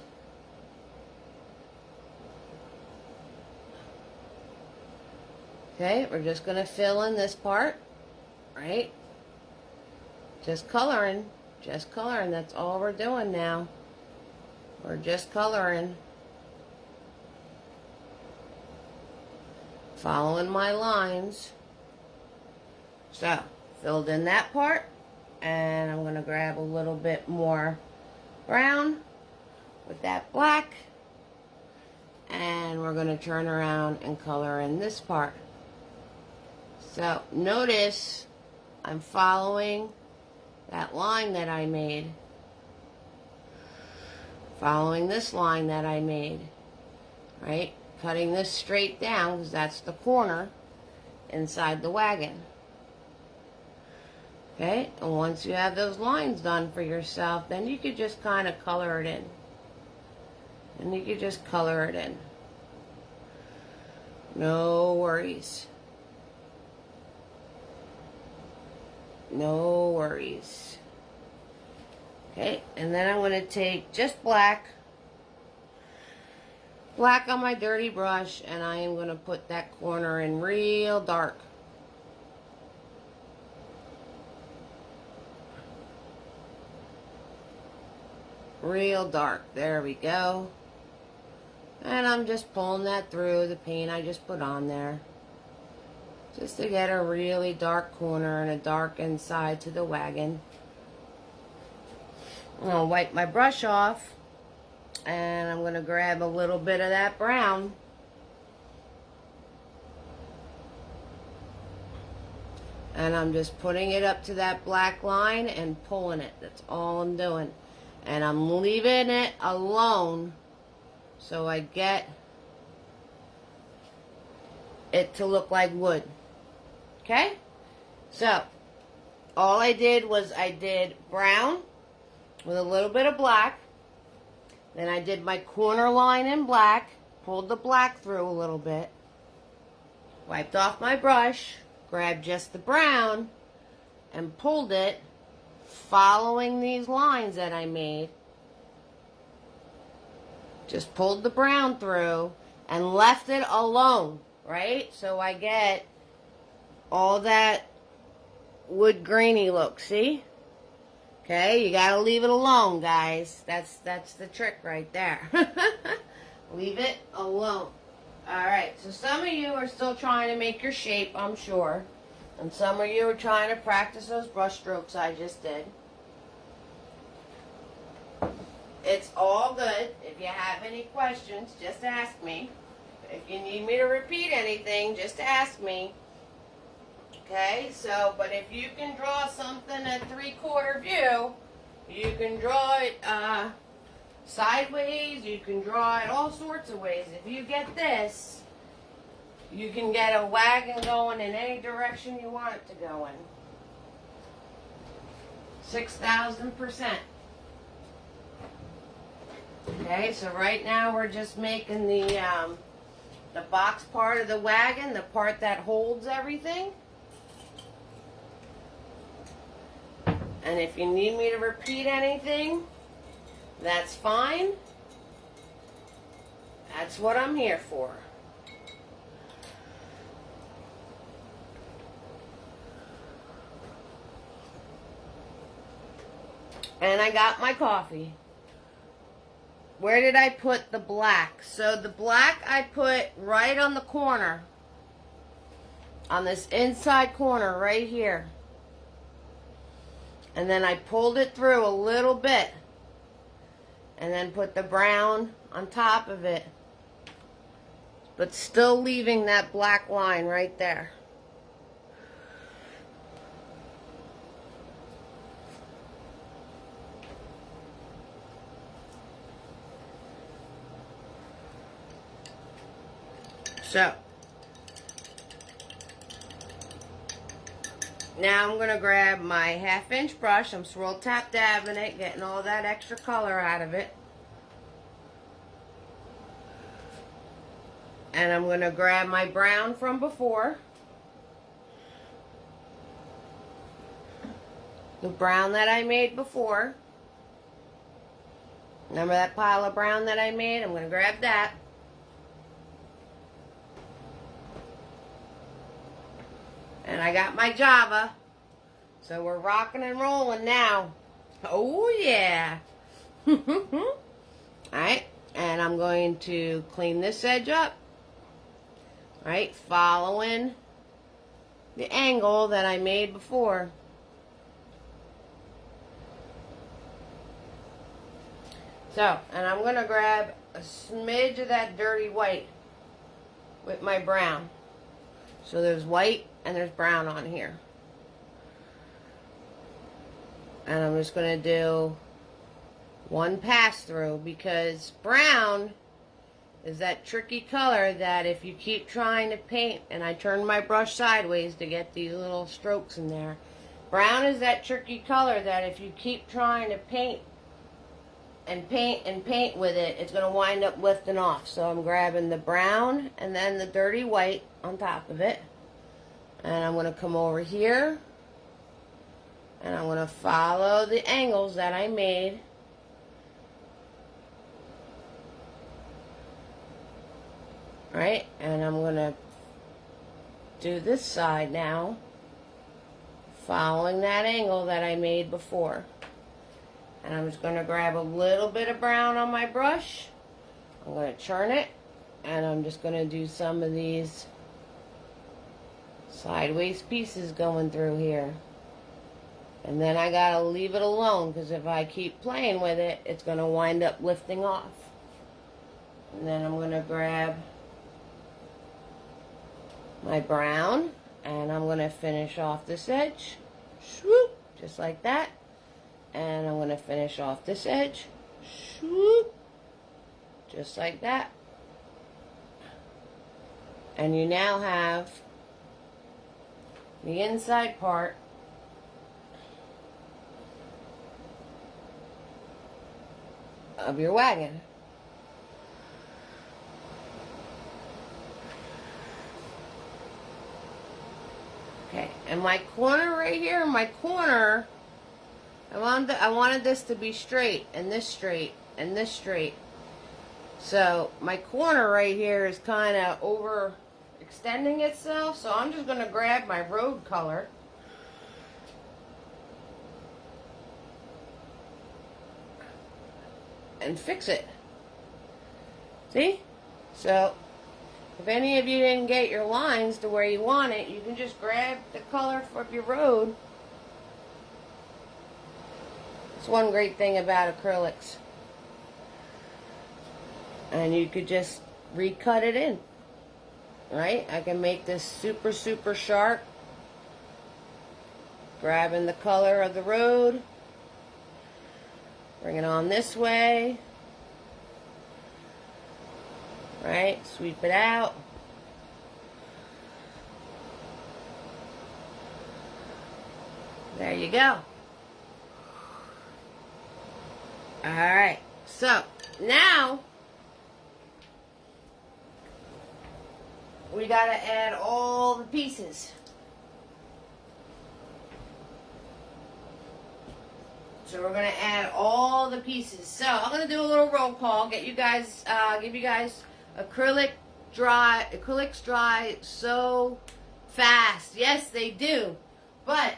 Okay, we're just going to fill in this part, right? Just coloring, that's all we're doing now. We're just coloring. Following my lines. So, filled in that part, and I'm going to grab a little bit more brown with that black, and we're going to turn around and color in this part. So, notice I'm following that line that I made. Following this line that I made, right? Cutting this straight down because that's the corner inside the wagon. Okay, and once you have those lines done for yourself, then you could just kind of color it in. And you could just color it in. No worries. No worries. Okay, and then I'm going to take just black on my dirty brush, and I am going to put that corner in real dark. Real dark. There we go. And I'm just pulling that through the paint I just put on there. Just to get a really dark corner and a dark inside to the wagon. I'm going to wipe my brush off. And I'm going to grab a little bit of that brown. And I'm just putting it up to that black line and pulling it. That's all I'm doing. And I'm leaving it alone so I get it to look like wood. Okay? So, all I did was I did brown with a little bit of black. Then I did my corner line in black, pulled the black through a little bit, wiped off my brush, grabbed just the brown, and pulled it, following these lines that I made. Just pulled the brown through and left it alone, right? So I get all that wood grainy look, see? Okay, you gotta leave it alone, guys. That's the trick right there. Leave it alone. Alright, so some of you are still trying to make your shape, I'm sure. And some of you are trying to practice those brush strokes I just did. It's all good. If you have any questions, just ask me. If you need me to repeat anything, just ask me. Okay, so, but if you can draw something at 3/4 view, you can draw it sideways, you can draw it all sorts of ways. If you get this, you can get a wagon going in any direction you want it to go in. 6,000%. Okay, so right now we're just making the box part of the wagon, the part that holds everything. And if you need me to repeat anything, that's fine. That's what I'm here for. And I got my coffee. Where did I put the black? So the black I put right on the corner. On this inside corner right here. And then I pulled it through a little bit. And then put the brown on top of it. But still leaving that black line right there. So, now I'm going to grab my 1/2 inch brush. I'm swirl tap dabbing it, getting all that extra color out of it. And I'm going to grab my brown from before. the brown that I made before. Remember that pile of brown that I made? I'm going to grab that. And I got my Java. So we're rocking and rolling now. Oh yeah. Alright. And I'm going to clean this edge up. Alright. Following the angle that I made before. So, and I'm going to grab a smidge of that dirty white with my brown. So there's white and there's brown on here. And I'm just going to do one pass through, because brown is that tricky color that if you keep trying to paint, and I turn my brush sideways to get these little strokes in there. Brown is that tricky color that if you keep trying to paint and paint and paint with it, it's going to wind up lifting off. So I'm grabbing the brown and then the dirty white on top of it. And I'm going to come over here. And I'm going to follow the angles that I made. Right? And I'm going to do this side now, following that angle that I made before. And I'm just going to grab a little bit of brown on my brush. I'm going to churn it. And I'm just going to do some of these sideways pieces going through here. And then I got to leave it alone, because if I keep playing with it, it's going to wind up lifting off. And then I'm going to grab my brown. And I'm going to finish off this edge. Swoop, just like that. And I'm going to finish off this edge. Swoop. Just like that. And you now have the inside part of your wagon. Okay, and my corner right here, my corner, I wanted this to be straight, and this straight, and this straight. So my corner right here is kind of overextending itself, so I'm just going to grab my road color. And fix it. See? So, if any of you didn't get your lines to where you want it, you can just grab the color of your road. It's one great thing about acrylics. And you could just recut it in. Right? I can make this super, super sharp. Grabbing the color of the road. Bring it on this way. Right? Sweep it out. There you go. Alright. So, now we got to add all the pieces. So we're going to add all the pieces. So I'm going to do a little roll call. Give you guys acrylics dry so fast. Yes, they do. But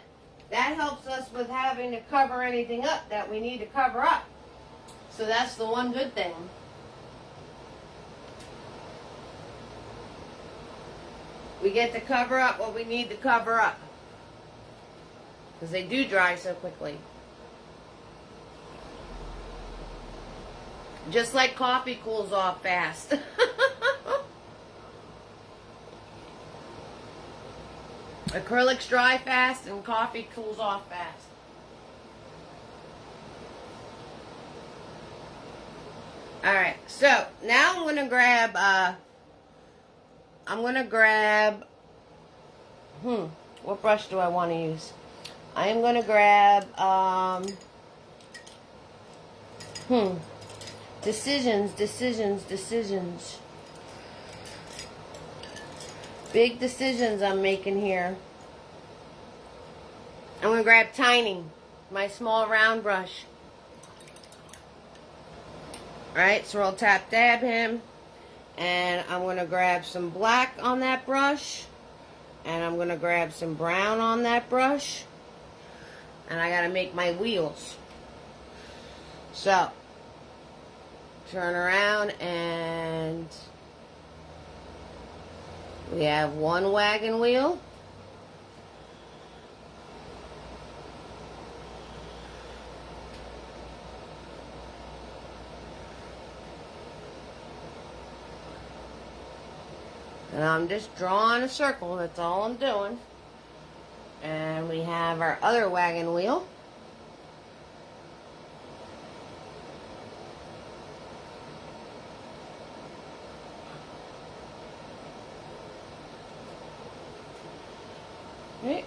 that helps us with having to cover anything up that we need to cover up. So that's the one good thing. We get to cover up what we need to cover up. Because they do dry so quickly. Just like coffee cools off fast. Acrylics dry fast and coffee cools off fast. Alright, so now I'm going to grab, what brush do I want to use? I am going to grab, decisions. Big decisions I'm making here. I'm going to grab Tiny. my small round brush. Alright, so I'll tap dab him. And I'm going to grab some black on that brush. And I'm going to grab some brown on that brush. And I got to make my wheels. So, turn around and we have one wagon wheel. And I'm just drawing a circle, that's all I'm doing. And we have our other wagon wheel. Okay.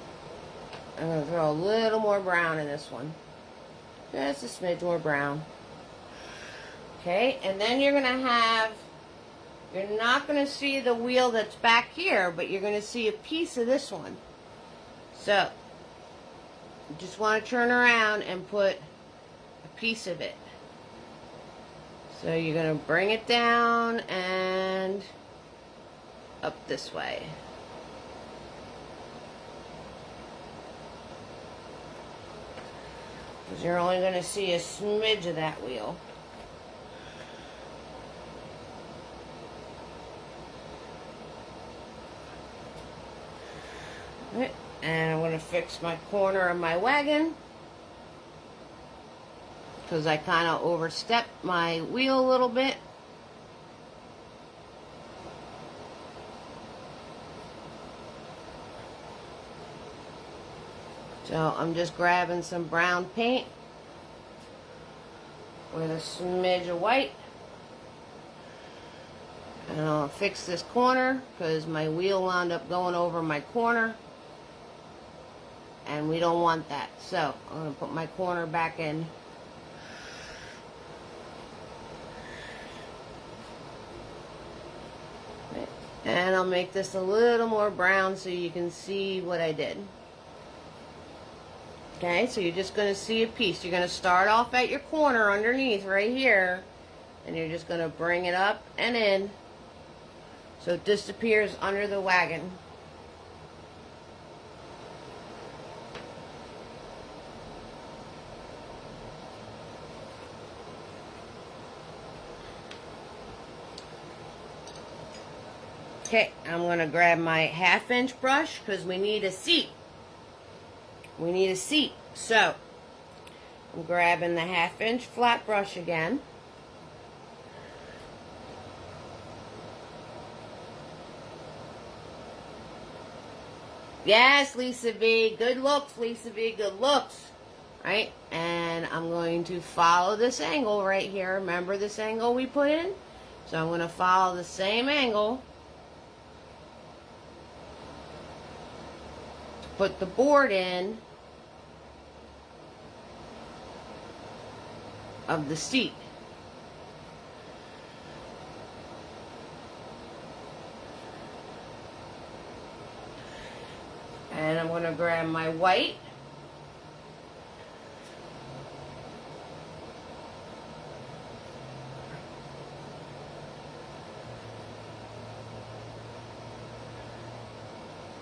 I'm going to throw a little more brown in this one. Just a smidge more brown. Okay, and then you're going to have, you're not going to see the wheel that's back here, but you're going to see a piece of this one. So, you just want to turn around and put a piece of it. So you're going to bring it down and up this way. Because you're only going to see a smidge of that wheel. Right. And I'm going to fix my corner of my wagon. Because I kind of overstepped my wheel a little bit. So I'm just grabbing some brown paint with a smidge of white. And I'll fix this corner because my wheel wound up going over my corner. And we don't want that. So I'm going to put my corner back in. And I'll make this a little more brown so you can see what I did. Okay, so you're just going to see a piece. You're going to start off at your corner underneath right here. And you're just going to bring it up and in. So it disappears under the wagon. Okay, I'm going to grab my 1/2 inch brush because we need a seat. We need a seat. So, I'm grabbing the 1/2 inch flat brush again. Yes, Lisa B. Good looks, Lisa B. Good looks. Right? And I'm going to follow this angle right here. Remember this angle we put in? So I'm going to follow the same angle. Put the board in of the seat. And I'm going to grab my white.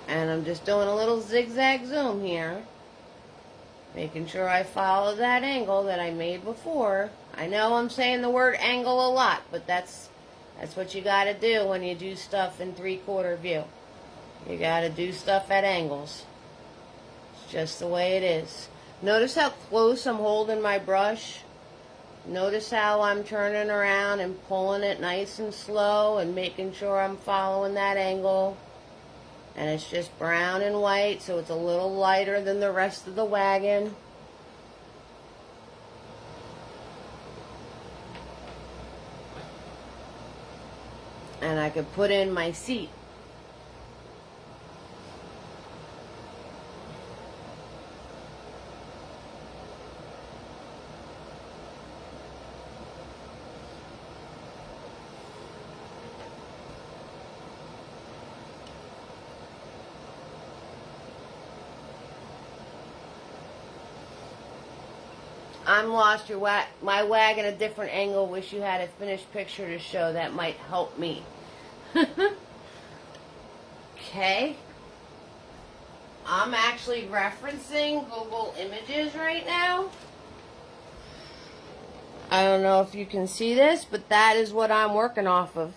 And I'm just doing a little zigzag zoom here. Making sure I follow that angle that I made before. I know I'm saying the word angle a lot, but that's what you got to do when you do stuff in 3/4 view. You got to do stuff at angles. It's just the way it is. Notice how close I'm holding my brush. Notice how I'm turning around and pulling it nice and slow and making sure I'm following that angle. And it's just brown and white, so it's a little lighter than the rest of the wagon. And I could put in my seat. I'm lost your my wagon a different angle. Wish you had a finished picture to show. That might help me. Okay. I'm actually referencing Google Images right now. I don't know if you can see this, but that is what I'm working off of.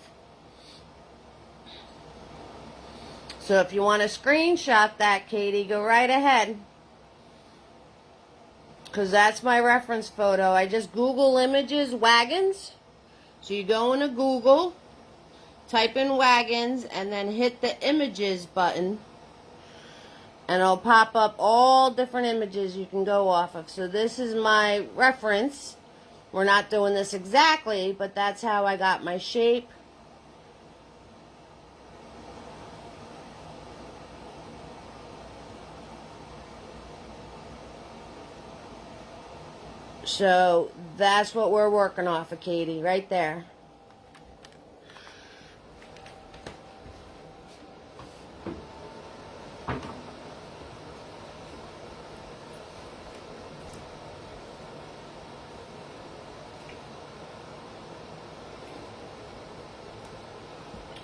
So if you want to screenshot that, Katie, go right ahead. Because that's my reference photo. I just Google Images Wagons. So you go into Google, type in Wagons, and then hit the Images button. And it'll pop up all different images you can go off of. So this is my reference. We're not doing this exactly, but that's how I got my shape. So that's what we're working off of, Katie, right there.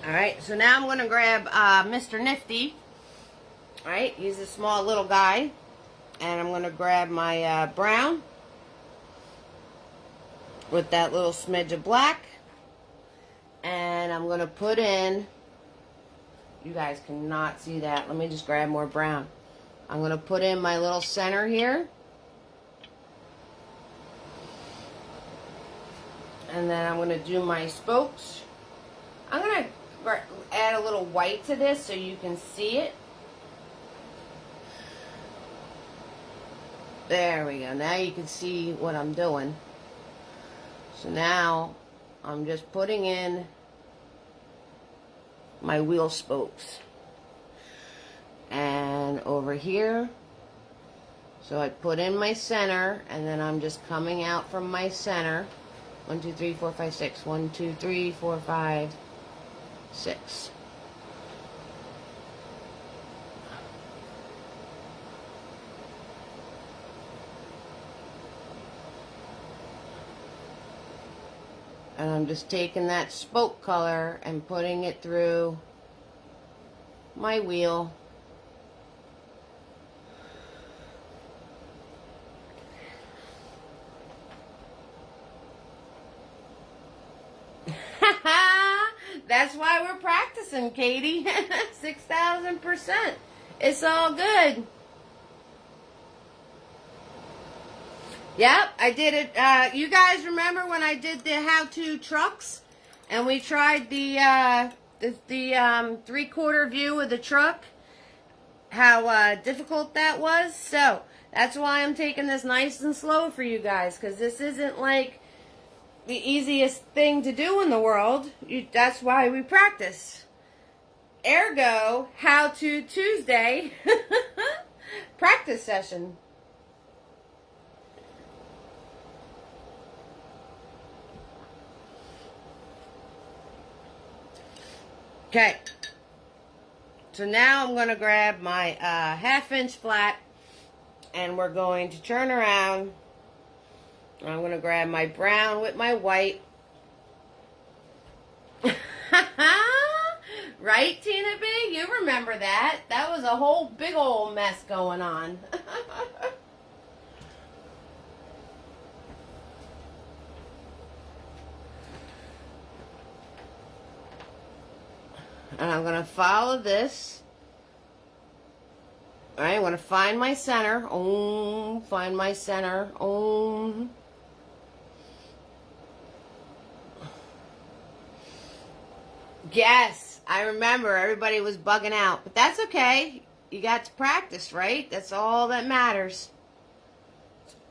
Alright, so now I'm going to grab Mr. Nifty. Alright, he's a small little guy. And I'm going to grab my brown with that little smidge of black. And I'm going to put in, you guys cannot see that. Let me just grab more brown. I'm going to put in my little center here. And then I'm going to do my spokes. I'm going to add a little white to this so you can see it. There we go. Now you can see what I'm doing. So now I'm just putting in my wheel spokes. And over here, so I put in my center, and then I'm just coming out from my center. 1, 2, 3, 4, 5, 6. 1, 2, 3, 4, 5, 6. And I'm just taking that spoke color and putting it through my wheel. That's why we're practicing, Katie. 6,000%. It's all good. Yep, I did it. You guys remember when I did the how-to trucks? And we tried the 3/4 view of the truck? How difficult that was? So, that's why I'm taking this nice and slow for you guys. Because this isn't like the easiest thing to do in the world. That's why we practice. Ergo, How To Tuesday practice session. Okay. So now I'm going to grab my 1/2 inch flat, and we're going to turn around. I'm going to grab my brown with my white. Right, Tina B? You remember that. That was a whole big old mess going on. And I'm going to follow this. Alright, I'm going to find my center. Find my center. Yes, I remember everybody was bugging out. But that's okay. You got to practice, right? That's all that matters.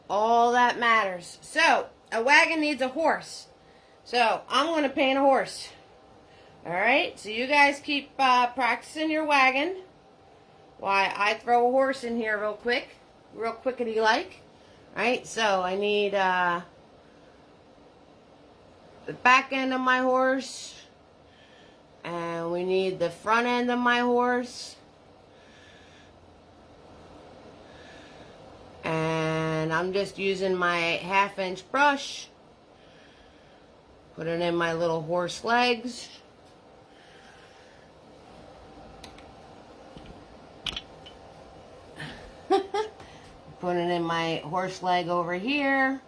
All that matters. So, a wagon needs a horse. So, I'm going to paint a horse. Alright, so you guys keep practicing your wagon while I throw a horse in here real quickity like. Alright, so I need the back end of my horse, and we need the front end of my horse, and And I'm just using my 1/2-inch brush. Put it in my little horse legs. Put it in my horse leg over here.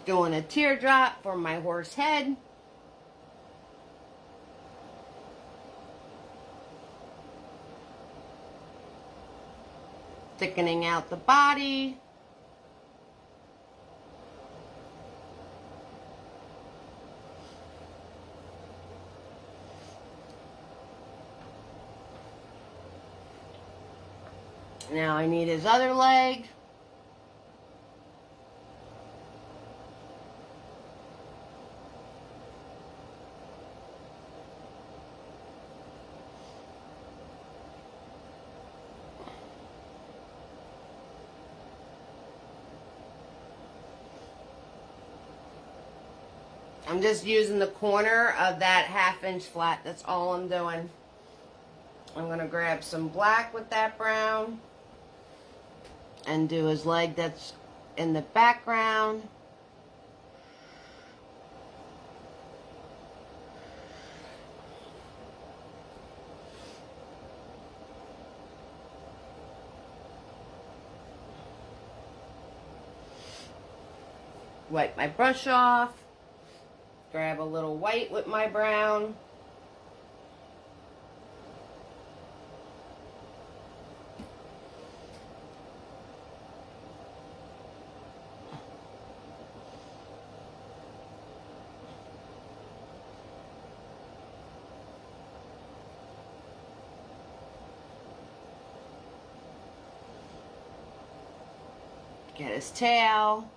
Doing a teardrop for my horse head. Thickening out the body. Now I need his other leg. I'm just using the corner of that 1/2-inch flat. That's all I'm doing. I'm going to grab some black with that brown and do his leg that's in the background. Wipe my brush off. Grab a little white with my brown. Get his tail.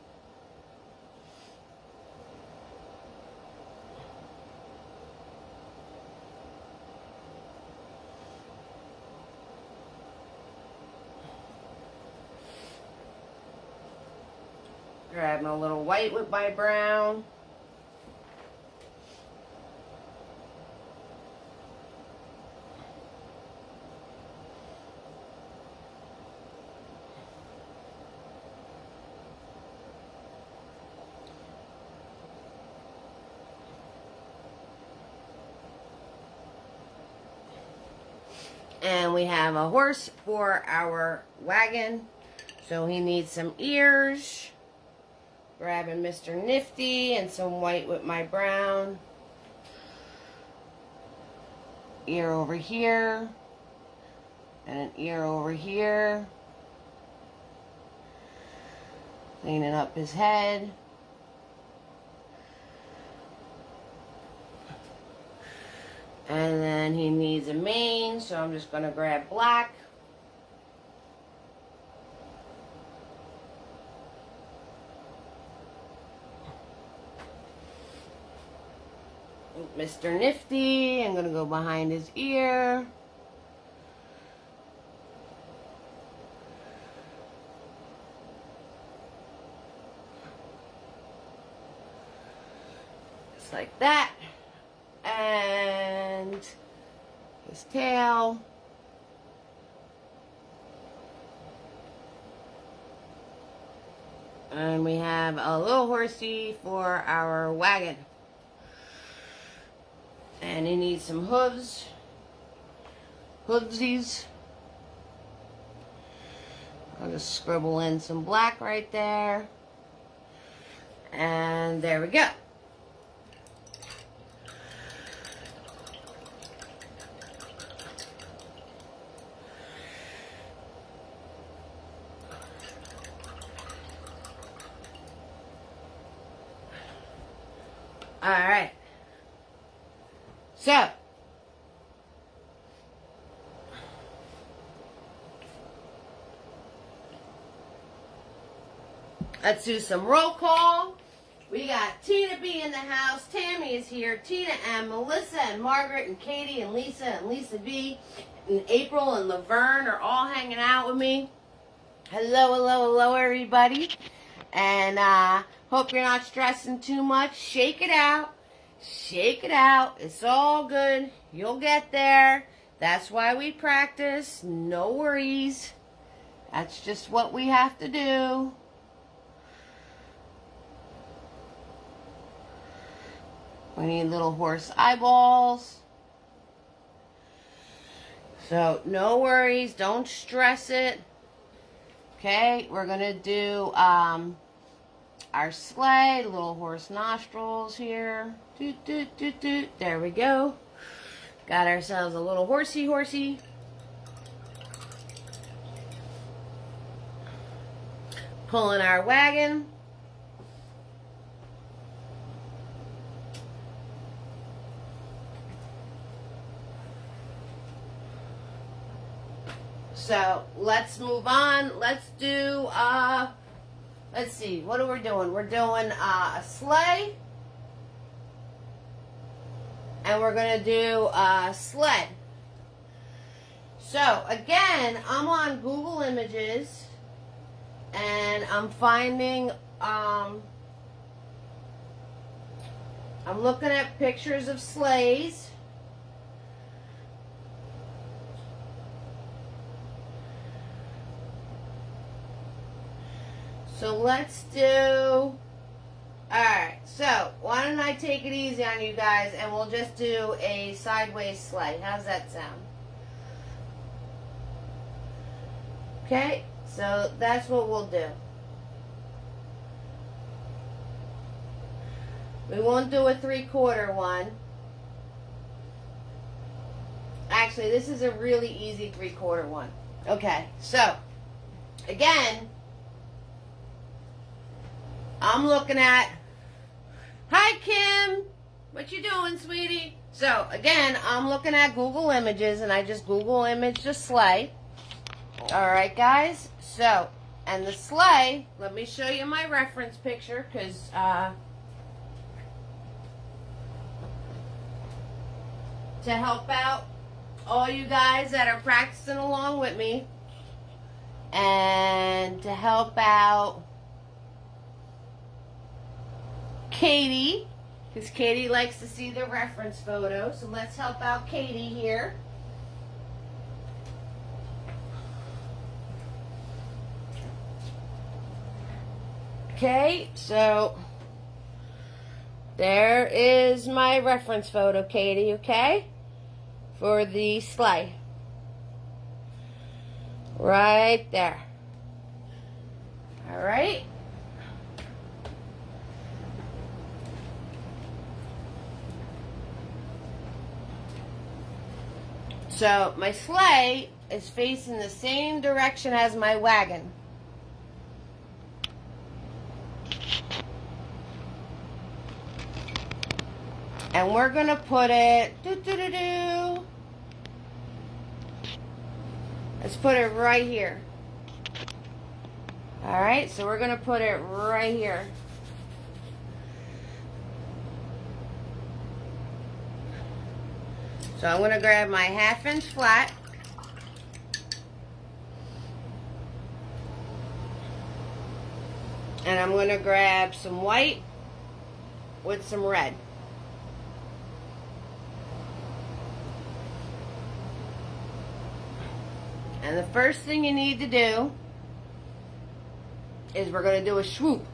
Grabbing a little white with my brown. And we have a horse for our wagon. So he needs some ears. Grabbing Mr. Nifty and some white with my brown. Ear over here. And an ear over here. Cleaning up his head. And then he needs a mane, so I'm just going to grab black. Mr. Nifty, I'm going to go behind his ear. Just like that. And his tail. And we have a little horsey for our wagon. And he needs some hooves. Hoovesies. I'll just scribble in some black right there. And there we go. Alright. So, let's do some roll call. We got Tina B in the house. Tammy is here. Tina M, Melissa and Margaret and Katie and Lisa B. and April and Laverne are all hanging out with me. Hello, hello, hello, everybody. And hope you're not stressing too much. Shake it out. Shake it out. It's all good. You'll get there. That's why we practice. No worries. That's just what we have to do. We need little horse eyeballs. So, no worries. Don't stress it. Okay, we're going to do our sleigh, little horse nostrils here. Doot, doot, doot, doot. There we go. Got ourselves a little horsey. Pulling our wagon. So let's move on. Let's do, let's see, what are we doing? We're doing a sleigh. And we're going to do a sled. So again, I'm on Google Images. And I'm finding, I'm looking at pictures of sleighs. So let's do, alright, so why don't I take it easy on you guys and we'll just do a sideways sleigh. How's that sound? Okay, so that's what we'll do. We won't do a 3/4 one. Actually, this is a really easy 3/4 one. Okay, so again, I'm looking at, hi Kim, what you doing, sweetie? So again, I'm looking at Google Images and I just Google imaged a sleigh. Alright guys, so, and the sleigh, let me show you my reference picture because, to help out all you guys that are practicing along with me and to help out Katie, because Katie likes to see the reference photo. So let's help out Katie here. Okay, so there is my reference photo, Katie, okay? For the sleigh. Right there. All right. So my sleigh is facing the same direction as my wagon. And we're going to put it, let's put it right here. Alright, so we're going to put it right here. So I'm going to grab my 1/2 inch flat. And I'm going to grab some white with some red. And the first thing you need to do is we're going to do a swoop.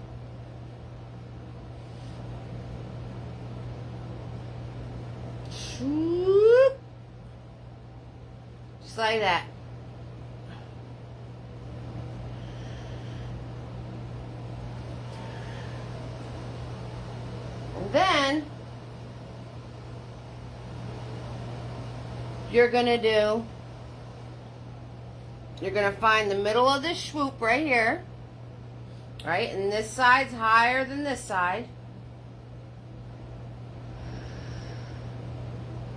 Swoop. Just like that. And then you're going to find the middle of this swoop right here. Right? And this side's higher than this side.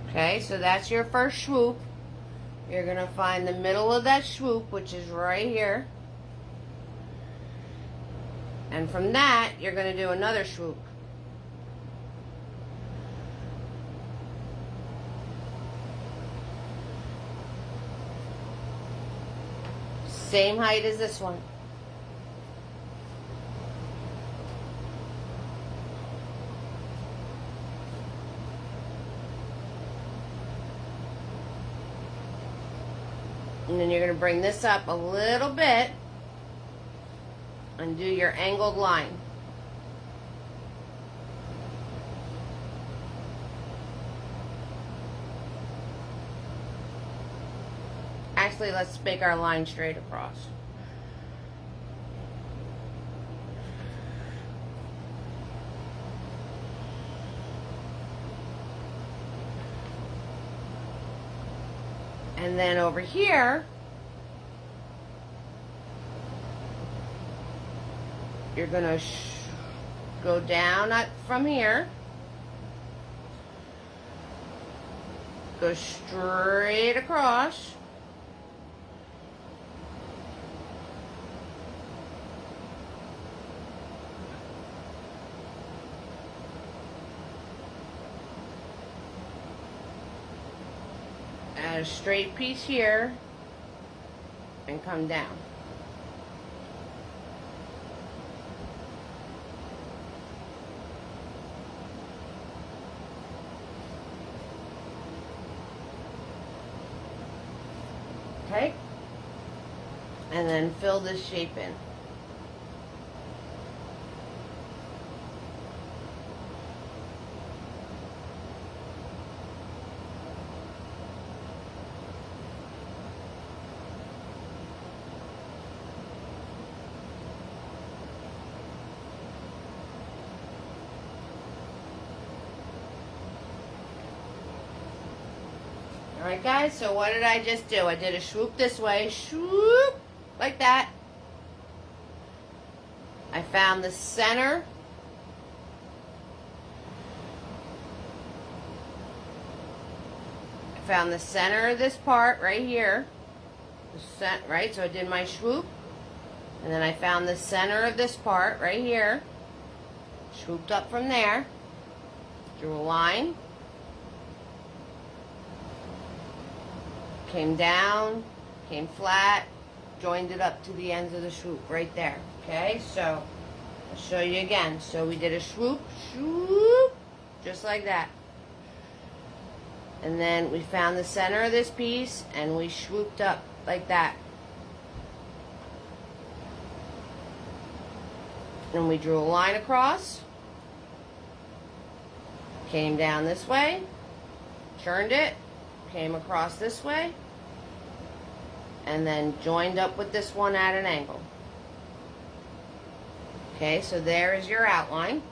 Okay, so that's your first swoop. You're going to find the middle of that swoop, which is right here. And from that, you're going to do another swoop. same height as this one. And then you're going to bring this up a little bit and do your angled line. Actually, let's make our line straight across. And then over here, you're going to go down from here, go straight across, add a straight piece here, and come down. Okay? And then fill this shape in. Alright guys, so what did I just do? I did a swoop this way, swoop, like that. I found the center. I found the center of this part right here. Right, so I did my swoop. And then I found the center of this part right here. Swooped up from there. Drew a line. Came down, came flat, joined it up to the ends of the swoop right there. Okay, so I'll show you again. So we did a swoop, swoop, just like that. And then we found the center of this piece and we swooped up like that. And we drew a line across, came down this way, turned it, came across this way, and then joined up with this one at an angle. Okay, so there is your outline.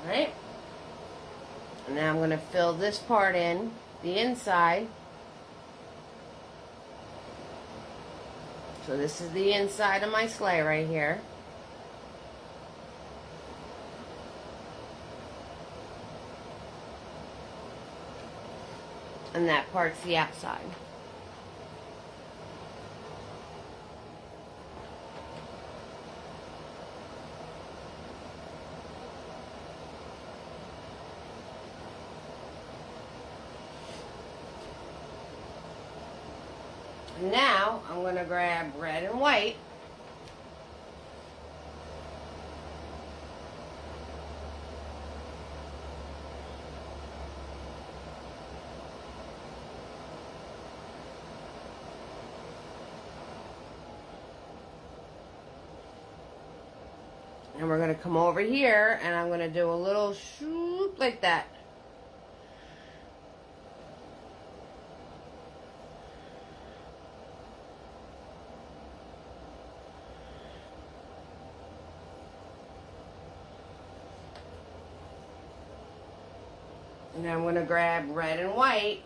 Right? And now I'm going to fill this part in, the inside. So this is the inside of my sleigh right here. And that part's the outside. Now I'm going to grab red and white and we're going to come over here and I'm going to do a little swoop like that. And I'm going to grab red and white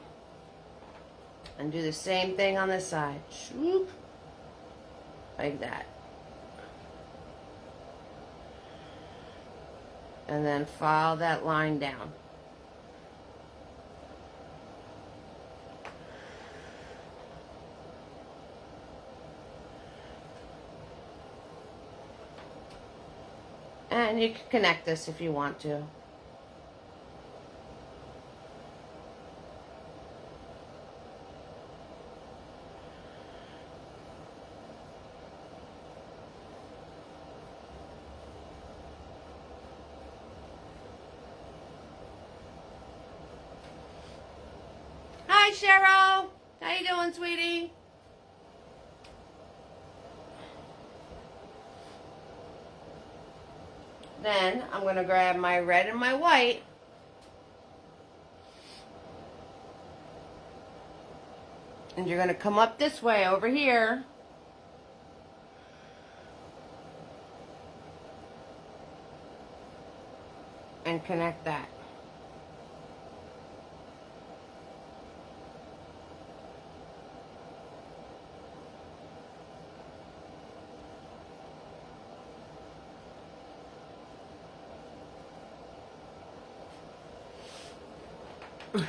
and do the same thing on this side. Swoop. Like that. And then follow that line down. And you can connect this if you want to. Hi, Cheryl. How you doing, sweetie? Then I'm going to grab my red and my white. And you're going to come up this way over here. And connect that.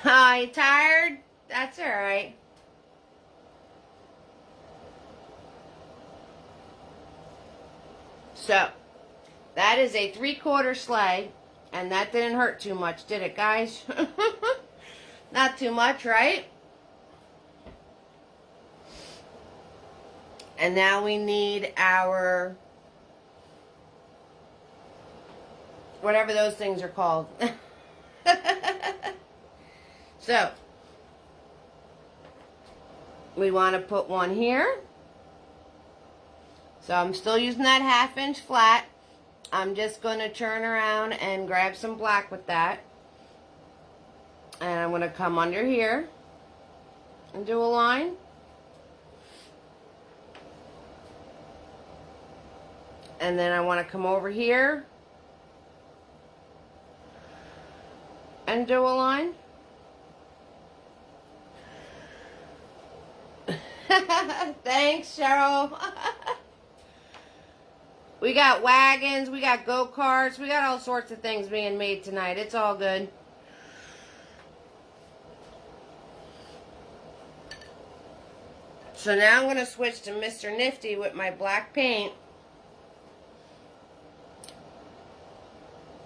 Oh, you tired? That's all right. So, that is a 3/4 sleigh, and that didn't hurt too much, did it, guys? Not too much, right? And now we need our, whatever those things are called. So, we want to put one here. So I'm still using that 1/2 inch flat. I'm just going to turn around and grab some black with that. And I'm going to come under here and do a line. And then I want to come over here and do a line. Thanks, Cheryl. We got wagons, we got go-karts, we got all sorts of things being made tonight. It's all good. So now I'm going to switch to Mr. Nifty with my black paint.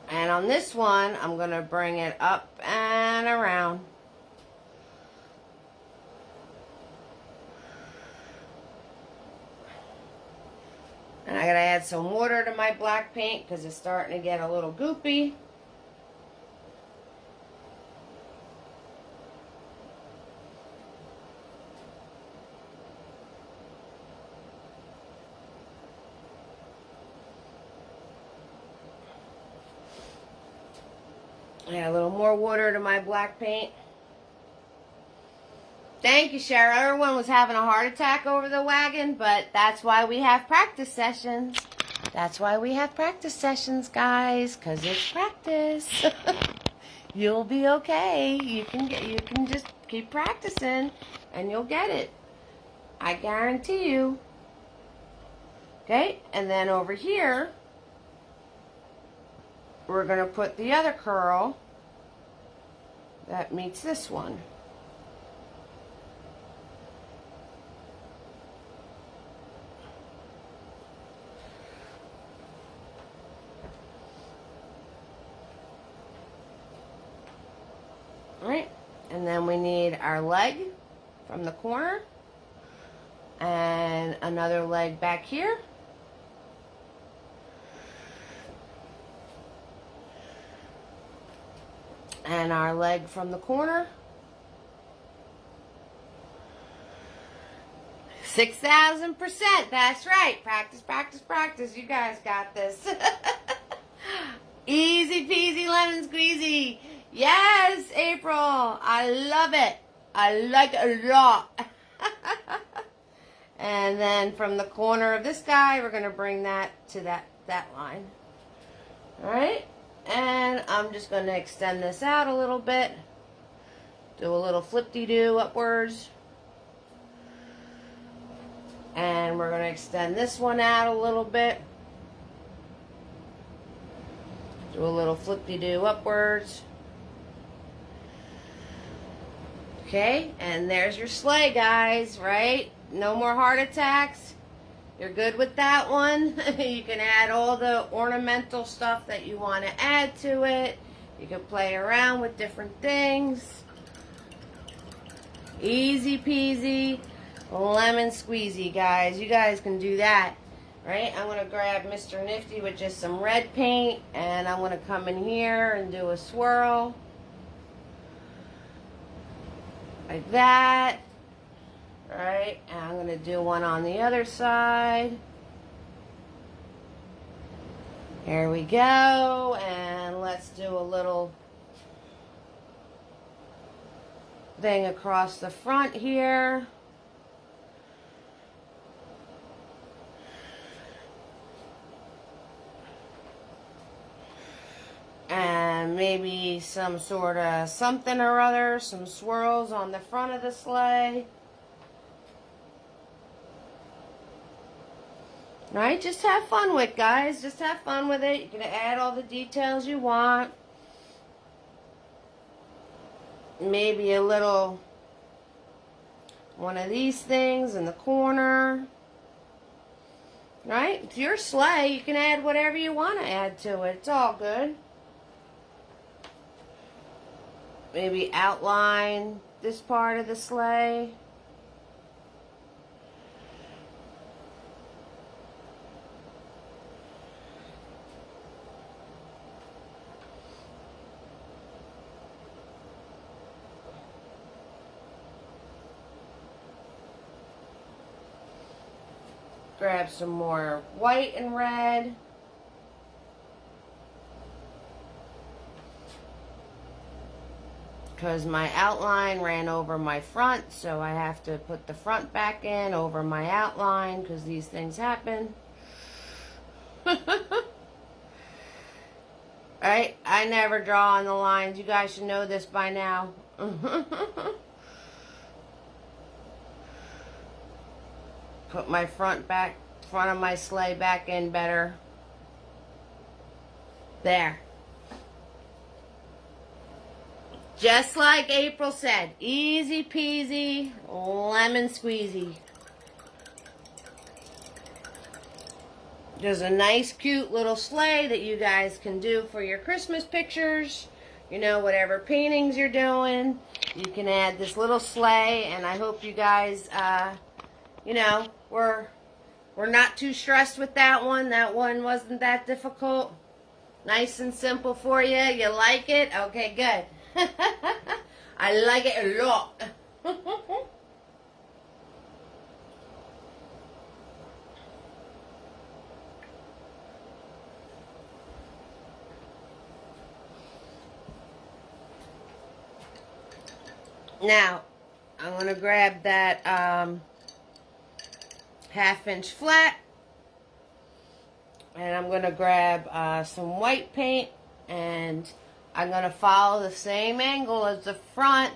And on this one, I'm going to bring it up and around. And I gotta add some water to my black paint because it's starting to get a little goopy. Add a little more water to my black paint. Thank you, Cheryl. Everyone was having a heart attack over the wagon, but that's why we have practice sessions. That's why we have practice sessions, guys, because it's practice. You'll be okay. You can just keep practicing, and you'll get it. I guarantee you. Okay, and then over here, we're going to put the other curl that meets this one. Alright, and then we need our leg from the corner and another leg back here. And our leg from the corner. 6,000%. That's right. Practice, practice, practice. You guys got this. Easy peasy lemon squeezy. Yes, April. I love it. I like it a lot. And then from the corner of this guy, we're going to bring that to that line. Alright? And I'm just going to extend this out a little bit. Do a little flip-de-doo upwards. And we're going to extend this one out a little bit. Do a little flip-de-doo upwards. Okay, and there's your sleigh, guys, right? No more heart attacks. You're good with that one. You can add all the ornamental stuff that you want to add to it. You can play around with different things. Easy peasy, lemon squeezy, guys. You guys can do that, right? I'm going to grab Mr. Nifty with just some red paint, and I'm going to come in here and do a swirl. Like that. Right, and I'm going to do one on the other side. Here we go, and let's do a little thing across the front here. And maybe some sort of something or other, some swirls on the front of the sleigh. Right? Just have fun with it, guys. Just have fun with it. You can add all the details you want. Maybe a little one of these things in the corner. Right? It's your sleigh. You can add whatever you want to add to it. It's all good. Maybe outline this part of the sleigh. Grab some more white and red. Because my outline ran over my front, so I have to put the front back in over my outline because these things happen. Right? I never draw on the lines. You guys should know this by now. Put my front of my sleigh back in better. There. Just like April said, easy peasy, lemon squeezy. There's a nice cute little sleigh that you guys can do for your Christmas pictures. You know, whatever paintings you're doing, you can add this little sleigh, and I hope you guys, you know, we're not too stressed with that one. That one wasn't that difficult. Nice and simple for you. You like it? Okay, good. I like it a lot. Now, I'm going to grab that 1/2 inch flat, and I'm going to grab some white paint, and I'm going to follow the same angle as the front.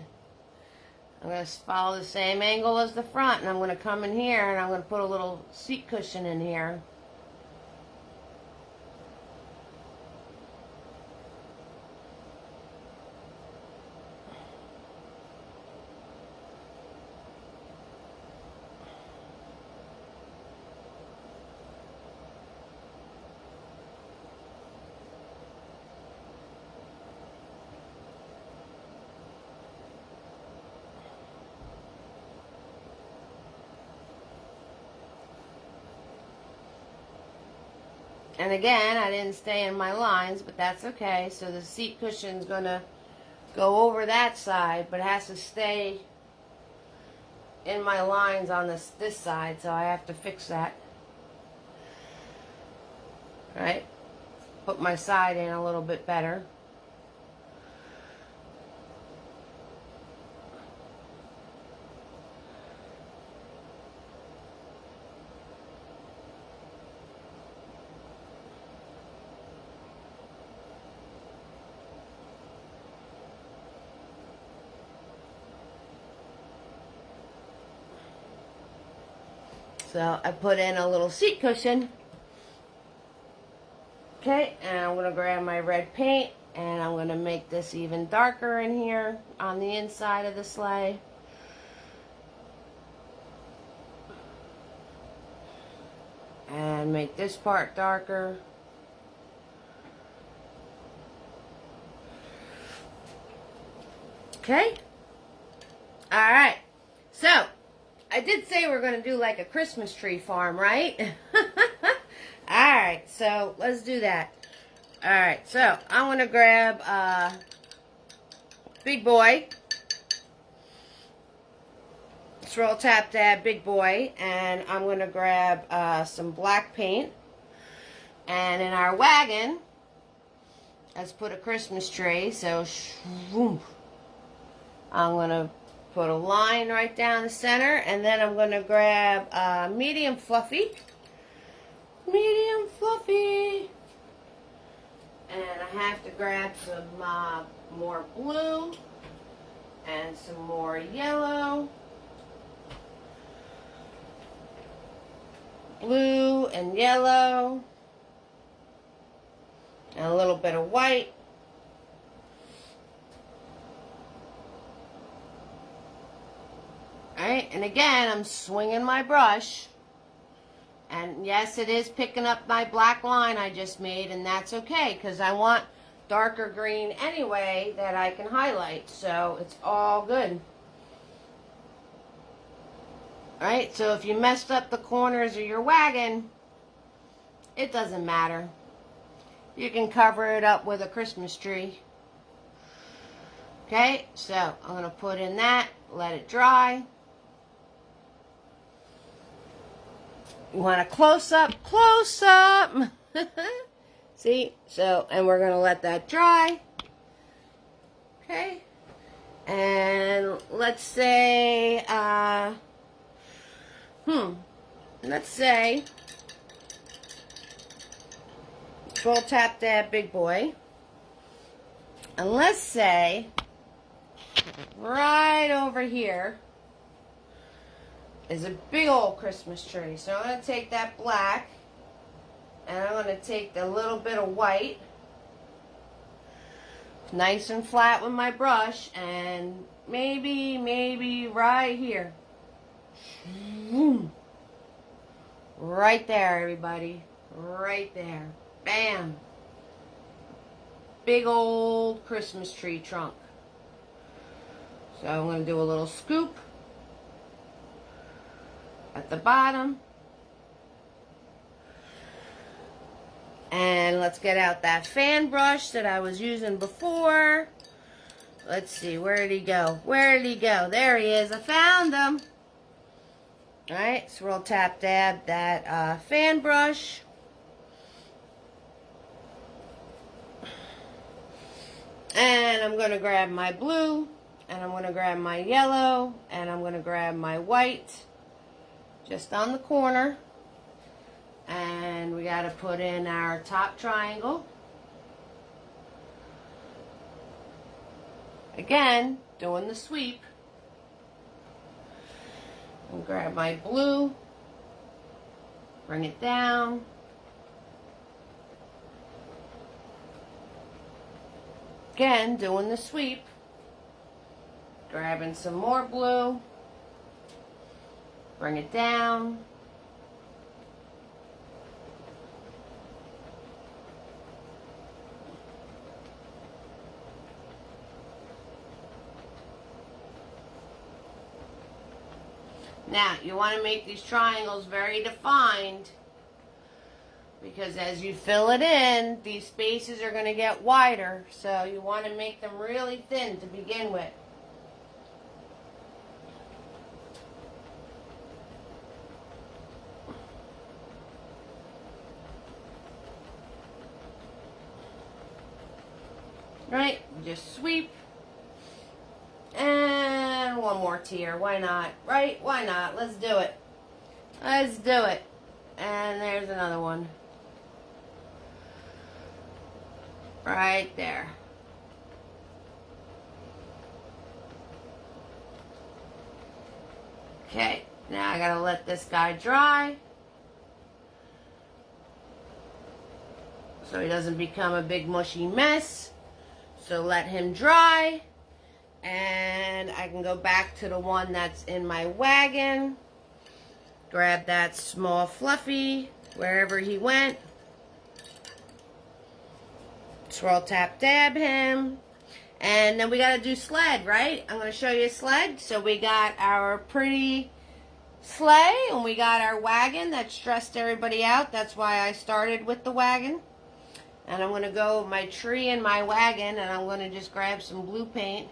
I'm going to follow the same angle as the front, and I'm going to come in here, and I'm going to put a little seat cushion in here. And again, I didn't stay in my lines, but that's okay. So the seat cushion's going to go over that side, but it has to stay in my lines on this side, so I have to fix that. Right? Put my side in a little bit better. So I put in a little seat cushion. Okay, and I'm going to grab my red paint, and I'm going to make this even darker in here on the inside of the sleigh. And make this part darker. Okay? Alright. So, I did say we're going to do like a Christmas tree farm, right? Alright, so let's do that. Alright, so I'm going to grab Big Boy. Swirl Tap Dab Big Boy. And I'm going to grab some black paint. And in our wagon, let's put a Christmas tree. So, I'm going to put a line right down the center. And then I'm going to grab medium fluffy. Medium fluffy. And I have to grab some more blue. And some more yellow. Blue and yellow. And a little bit of white. Alright, and again, I'm swinging my brush. And yes, it is picking up my black line I just made, and that's okay, because I want darker green anyway that I can highlight, so it's all good. Alright, so if you messed up the corners of your wagon, it doesn't matter. You can cover it up with a Christmas tree. Okay, so I'm going to put in that, let it dry. You want a close up, close up. See, so, and we're going to let that dry. Okay, and let's say, let's say, Swirl Tap Dab Big Boy. And let's say, right over here is a big old Christmas tree. So I'm going to take that black, and I'm going to take the little bit of white, nice and flat with my brush, and maybe right here. Right there, everybody. Right there. Bam. Big old Christmas tree trunk. So I'm going to do a little scoop at the bottom. And let's get out that fan brush that I was using before. Let's see, where did he go? Where did he go? There he is. I found him. Alright, swirl tap dab that fan brush. And I'm going to grab my blue, and I'm going to grab my yellow, and I'm going to grab my white, just on the corner. And we got to put in our top triangle. Again, doing the sweep. And grab my blue, bring it down. Again, doing the sweep. Grabbing some more blue, bring it down. Now, you want to make these triangles very defined, because as you fill it in, these spaces are going to get wider. So you want to make them really thin to begin with. Right? Just sweep. And one more tier. Why not? Right? Why not? Let's do it. Let's do it. And there's another one. Right there. Okay. Now I gotta let this guy dry. So so he doesn't become a big mushy mess. So let him dry, and I can go back to the one that's in my wagon, grab that small fluffy wherever he went, swirl, tap, dab him, and then we got to do sled, right? I'm going to show you a sled. So we got our pretty sleigh, and we got our wagon that stressed everybody out. That's why I started with the wagon. And I'm going to go with my tree and my wagon, and I'm going to just grab some blue paint.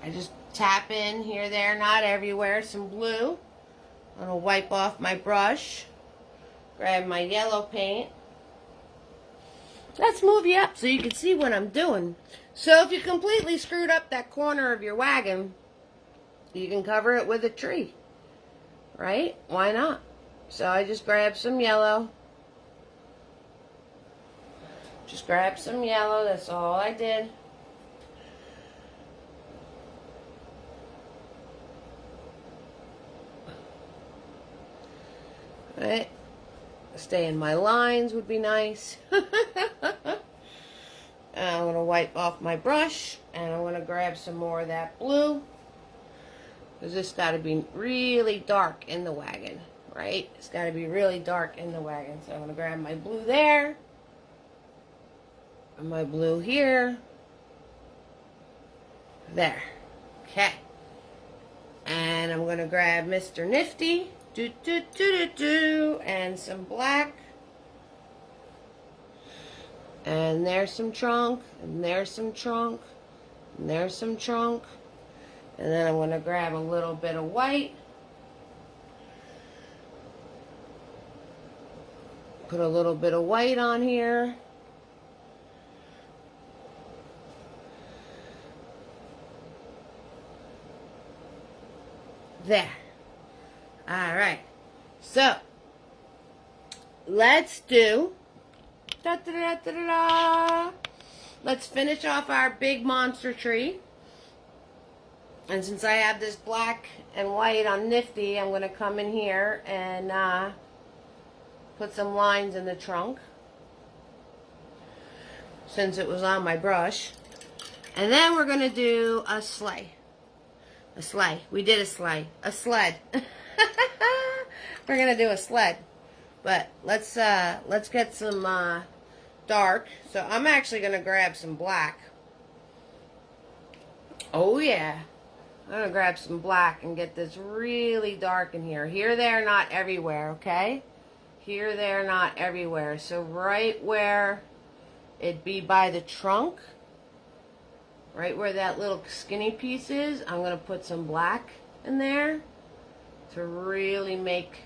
I just tap in here, there, not everywhere, some blue. I'm going to wipe off my brush, grab my yellow paint. Let's move you up so you can see what I'm doing. So if you completely screwed up that corner of your wagon, you can cover it with a tree, right? Why not? So I just grabbed some yellow. Just grab some yellow, that's all I did. Right? Stay in my lines would be nice. I'm going to wipe off my brush, and I'm going to grab some more of that blue. Because this got to be really dark in the wagon, right? It's got to be really dark in the wagon. So I'm going to grab my blue there. And my blue here. There. Okay. And I'm going to grab Mr. Nifty. And some black. And there's some trunk. And there's some trunk. And there's some trunk. And then I'm going to grab a little bit of white. Put a little bit of white on here. There. Alright. So, let's do... Let's finish off our big monster tree. And since I have this black and white on Nifty, I'm going to come in here and put some lines in the trunk. Since it was on my brush. And then we're going to do a sleigh. A sleigh. We did a sleigh. A sled. We're going to do a sled. But let's get some dark. So I'm actually going to grab some black. Oh yeah. I'm going to grab some black and get this really dark in here. Here, there, not everywhere, okay? Here, there, not everywhere. So right where it'd be by the trunk, right where that little skinny piece is, I'm going to put some black in there to really make,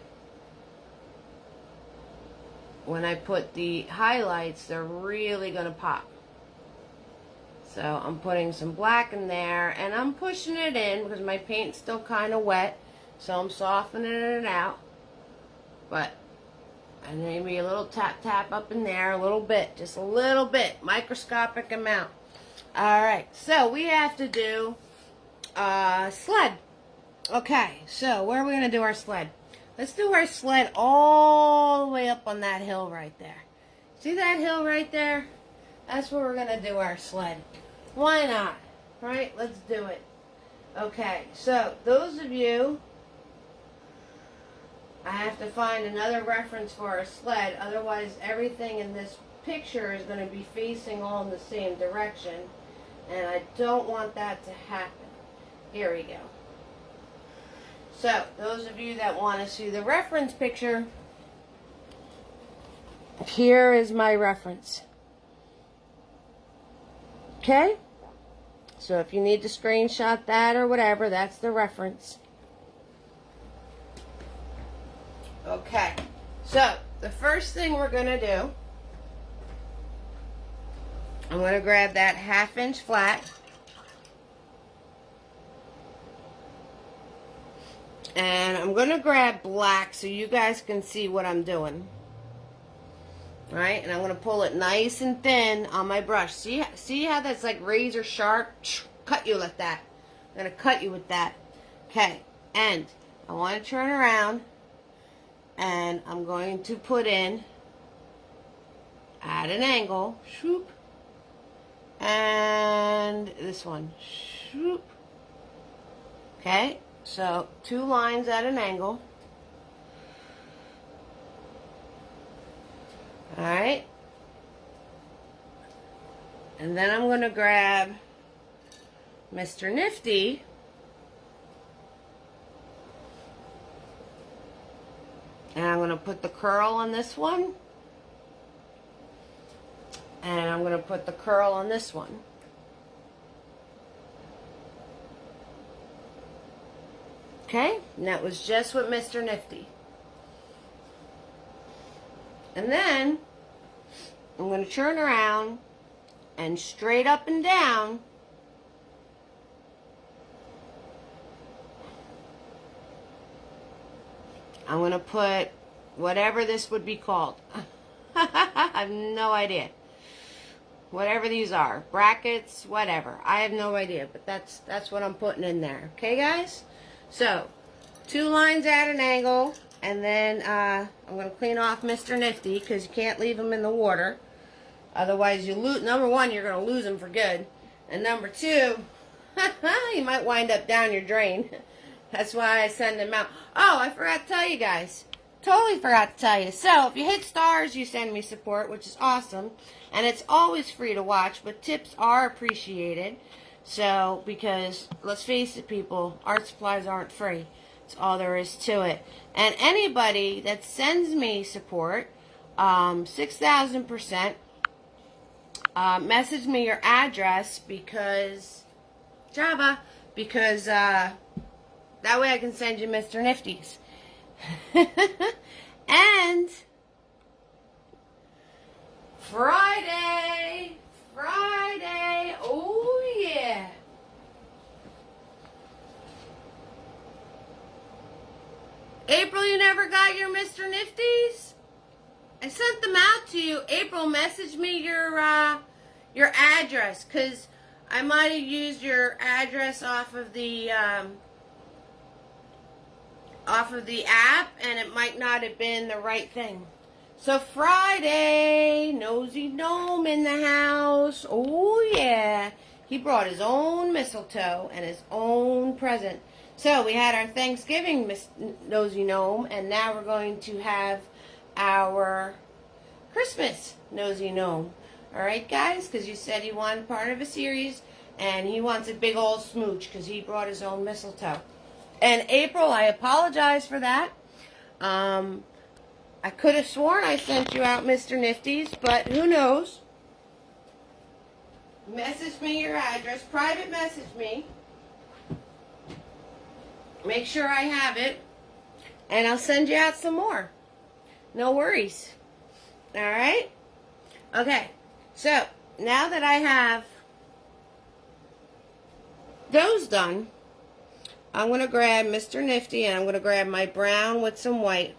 when I put the highlights, they're really going to pop. So I'm putting some black in there, and I'm pushing it in because my paint's still kind of wet, so I'm softening it out. But, and maybe a little tap tap up in there, a little bit, just a little bit, microscopic amount. Alright, so we have to do sled. Okay, so where are we going to do our sled? Let's do our sled all the way up on that hill right there. See that hill right there? That's where we're going to do our sled. Why not? Right? Let's do it. Okay, so those of you, I have to find another reference for a sled. Otherwise, everything in this picture is going to be facing all in the same direction. And I don't want that to happen. Here we go. So, those of you that want to see the reference picture, here is my reference. Okay? So if you need to screenshot that or whatever, that's the reference. Okay. So, the first thing we're going to do, I'm going to grab that 1/2 inch flat. And I'm going to grab black so you guys can see what I'm doing. Right? And I'm going to pull it nice and thin on my brush. See how that's like razor sharp? Cut you like that. I'm going to cut you with that. Okay. And I want to turn around. And I'm going to put in at an angle, swoop, and this one, swoop. Okay, so 2 lines at an angle. Alright, and then I'm going to grab Mr. Nifty, and I'm going to put the curl on this one, and I'm going to put the curl on this one. Okay, and that was just with Mr. Nifty. And then I'm going to turn around and straight up and down I'm going to put whatever this would be called. I have no idea. Whatever these are. Brackets, whatever. I have no idea, but that's what I'm putting in there. Okay, guys? So, 2 lines at an angle, and then I'm going to clean off Mr. Nifty because you can't leave him in the water. Otherwise, you lose. Number 1, you're going to lose him for good. And number 2, you might wind up down your drain. That's why I send him out. Oh, I forgot to tell you guys. Totally forgot to tell you. So, if you hit stars, you send me support, which is awesome. And it's always free to watch, but tips are appreciated. So, because, let's face it, people, art supplies aren't free. That's all there is to it. And anybody that sends me support, 6,000%, message me your address because, that way I can send you Mr. Nifty's. And Friday, oh yeah. April, you never got your Mr. Nifty's? I sent them out to you. April, message me your address, because I might have used your address off of the app, and it might not have been the right thing. So Friday, Nosy Gnome in the house. Oh yeah. He brought his own mistletoe and his own present. So we had our Thanksgiving Nosy Gnome, and now we're going to have our Christmas Nosy Gnome. Alright, guys, because you said he wanted part of a series, and he wants a big old smooch because he brought his own mistletoe. And April, I apologize for that. I could have sworn I sent you out Mr. Nifty's, but who knows? Message me your address. Private message me. Make sure I have it. And I'll send you out some more. No worries. Alright? Okay. So, now that I have those done, I'm going to grab Mr. Nifty, and I'm going to grab my brown with some white.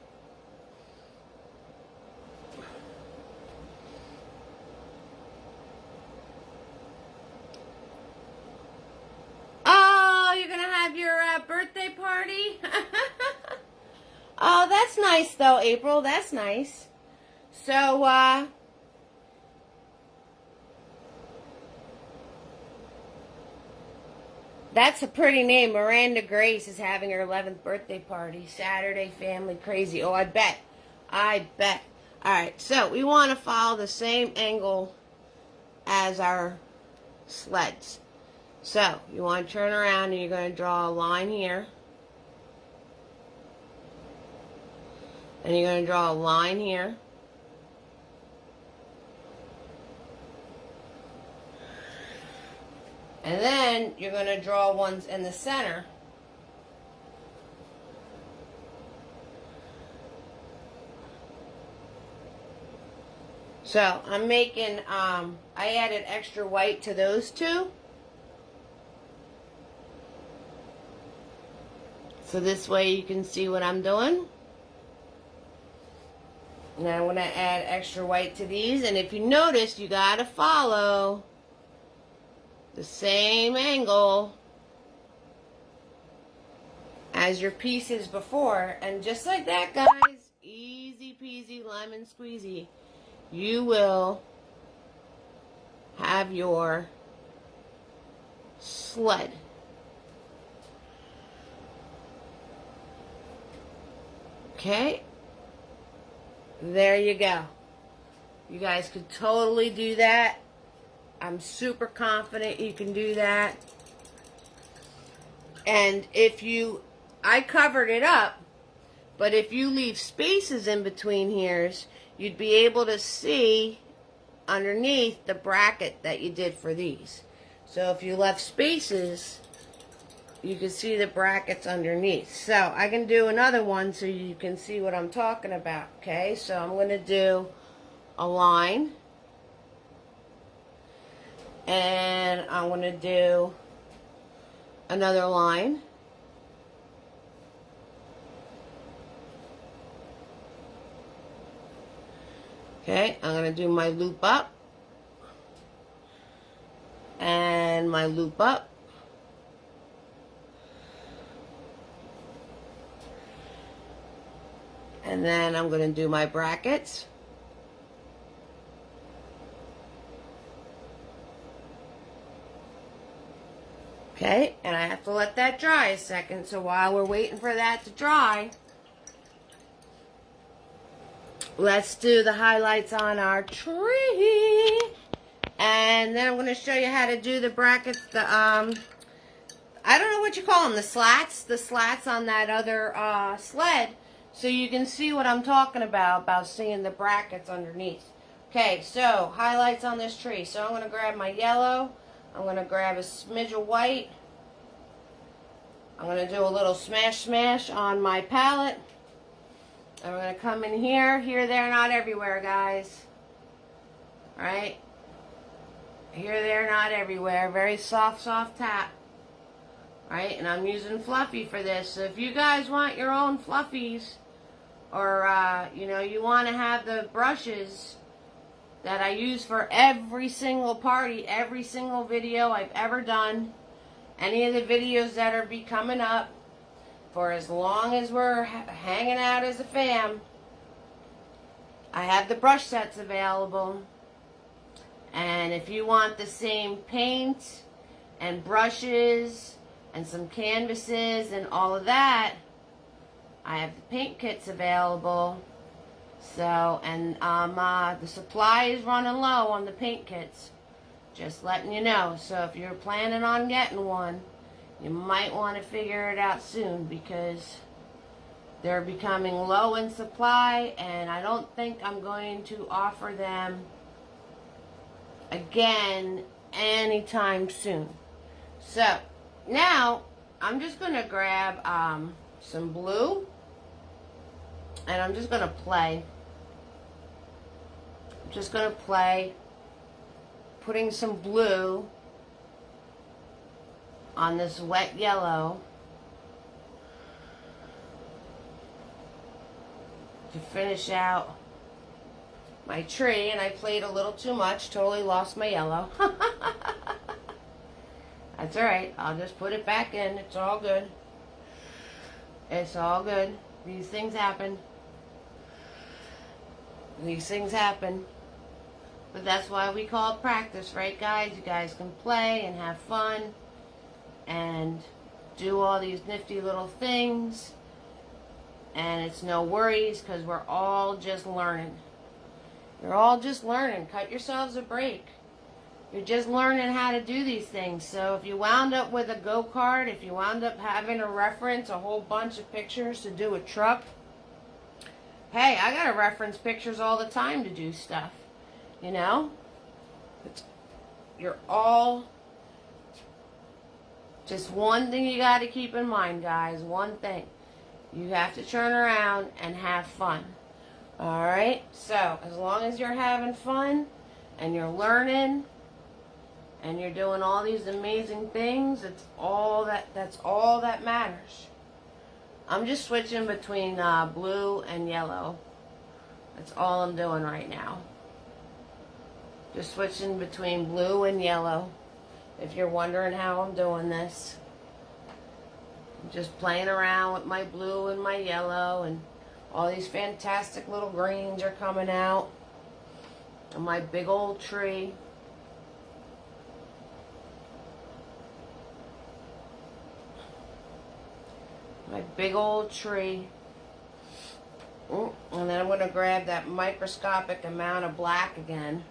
Oh, you're going to have your birthday party? Oh, that's nice, though, April. That's nice. So, that's a pretty name. Miranda Grace is having her 11th birthday party. Saturday family crazy. Oh, I bet. Alright, so we want to follow the same angle as our sleds. So, you want to turn around and you're going to draw a line here. And you're going to draw a line here. And then you're going to draw ones in the center. So I'm making, I added extra white to those two. So this way you can see what I'm doing. Now I'm going to add extra white to these. And if you notice, you got to follow the same angle as your pieces before. And just like that, guys, easy peasy lemon squeezy. you will have your sled. Okay, there you go. You guys could totally do that. I'm super confident you can do that. And I covered it up, but if you leave spaces in between here, you'd be able to see underneath the bracket that you did for these. So if you left spaces, you can see the brackets underneath. So I can do another one so you can see what I'm talking about. Okay, so I'm going to do a line, and I'm going to do another line, okay, I'm going to do my loop up and my loop up, and then I'm going to do my brackets. Okay, and I have to let that dry a second. So while we're waiting for that to dry, let's do the highlights on our tree. And then I'm going to show you how to do the brackets, I don't know what you call them, the slats on that other sled, so you can see what I'm talking about seeing the brackets underneath. Okay, so highlights on this tree. So I'm going to grab my yellow. I'm going to grab a smidge of white. I'm going to do a little smash on my palette. And we're going to come in here, there, not everywhere, guys. Alright? Here, there, not everywhere. Very soft tap. Alright? And I'm using fluffy for this. So if you guys want your own fluffies, or, you want to have the brushes that I use for every single party, every single video I've ever done, any of the videos that are be coming up, for as long as we're hanging out as a fam, I have the brush sets available. And if you want the same paint and brushes and some canvases and all of that, I have the paint kits available. So, and the supply is running low on the paint kits. Just letting you know. So if you're planning on getting one, you might want to figure it out soon, because they're becoming low in supply, and I don't think I'm going to offer them again anytime soon. So now I'm just going to grab some blue, and I'm just going to play. I'm just going to play putting some blue on this wet yellow to finish out my tree. And I played a little too much, totally lost my yellow. That's alright, I'll just put it back in. It's all good. It's all good. These things happen. These things happen. But that's why we call it practice, right, guys? You guys can play and have fun and do all these nifty little things. And it's no worries, because we're all just learning. You're all just learning. Cut yourselves a break. You're just learning how to do these things. So if you wound up with a go-kart, if you wound up having a reference, a whole bunch of pictures to do a truck, hey, I gotta reference pictures all the time to do stuff. You know? You're all... Just one thing you got to keep in mind, guys. One thing. You have to turn around and have fun. Alright? So, as long as you're having fun and you're learning and you're doing all these amazing things, that's all that matters. I'm just switching between blue and yellow. That's all I'm doing right now. Just switching between blue and yellow. If you're wondering how I'm doing this, I'm just playing around with my blue and my yellow, and all these fantastic little greens are coming out. And my big old tree. My big old tree. And then I'm going to grab that microscopic amount of black again.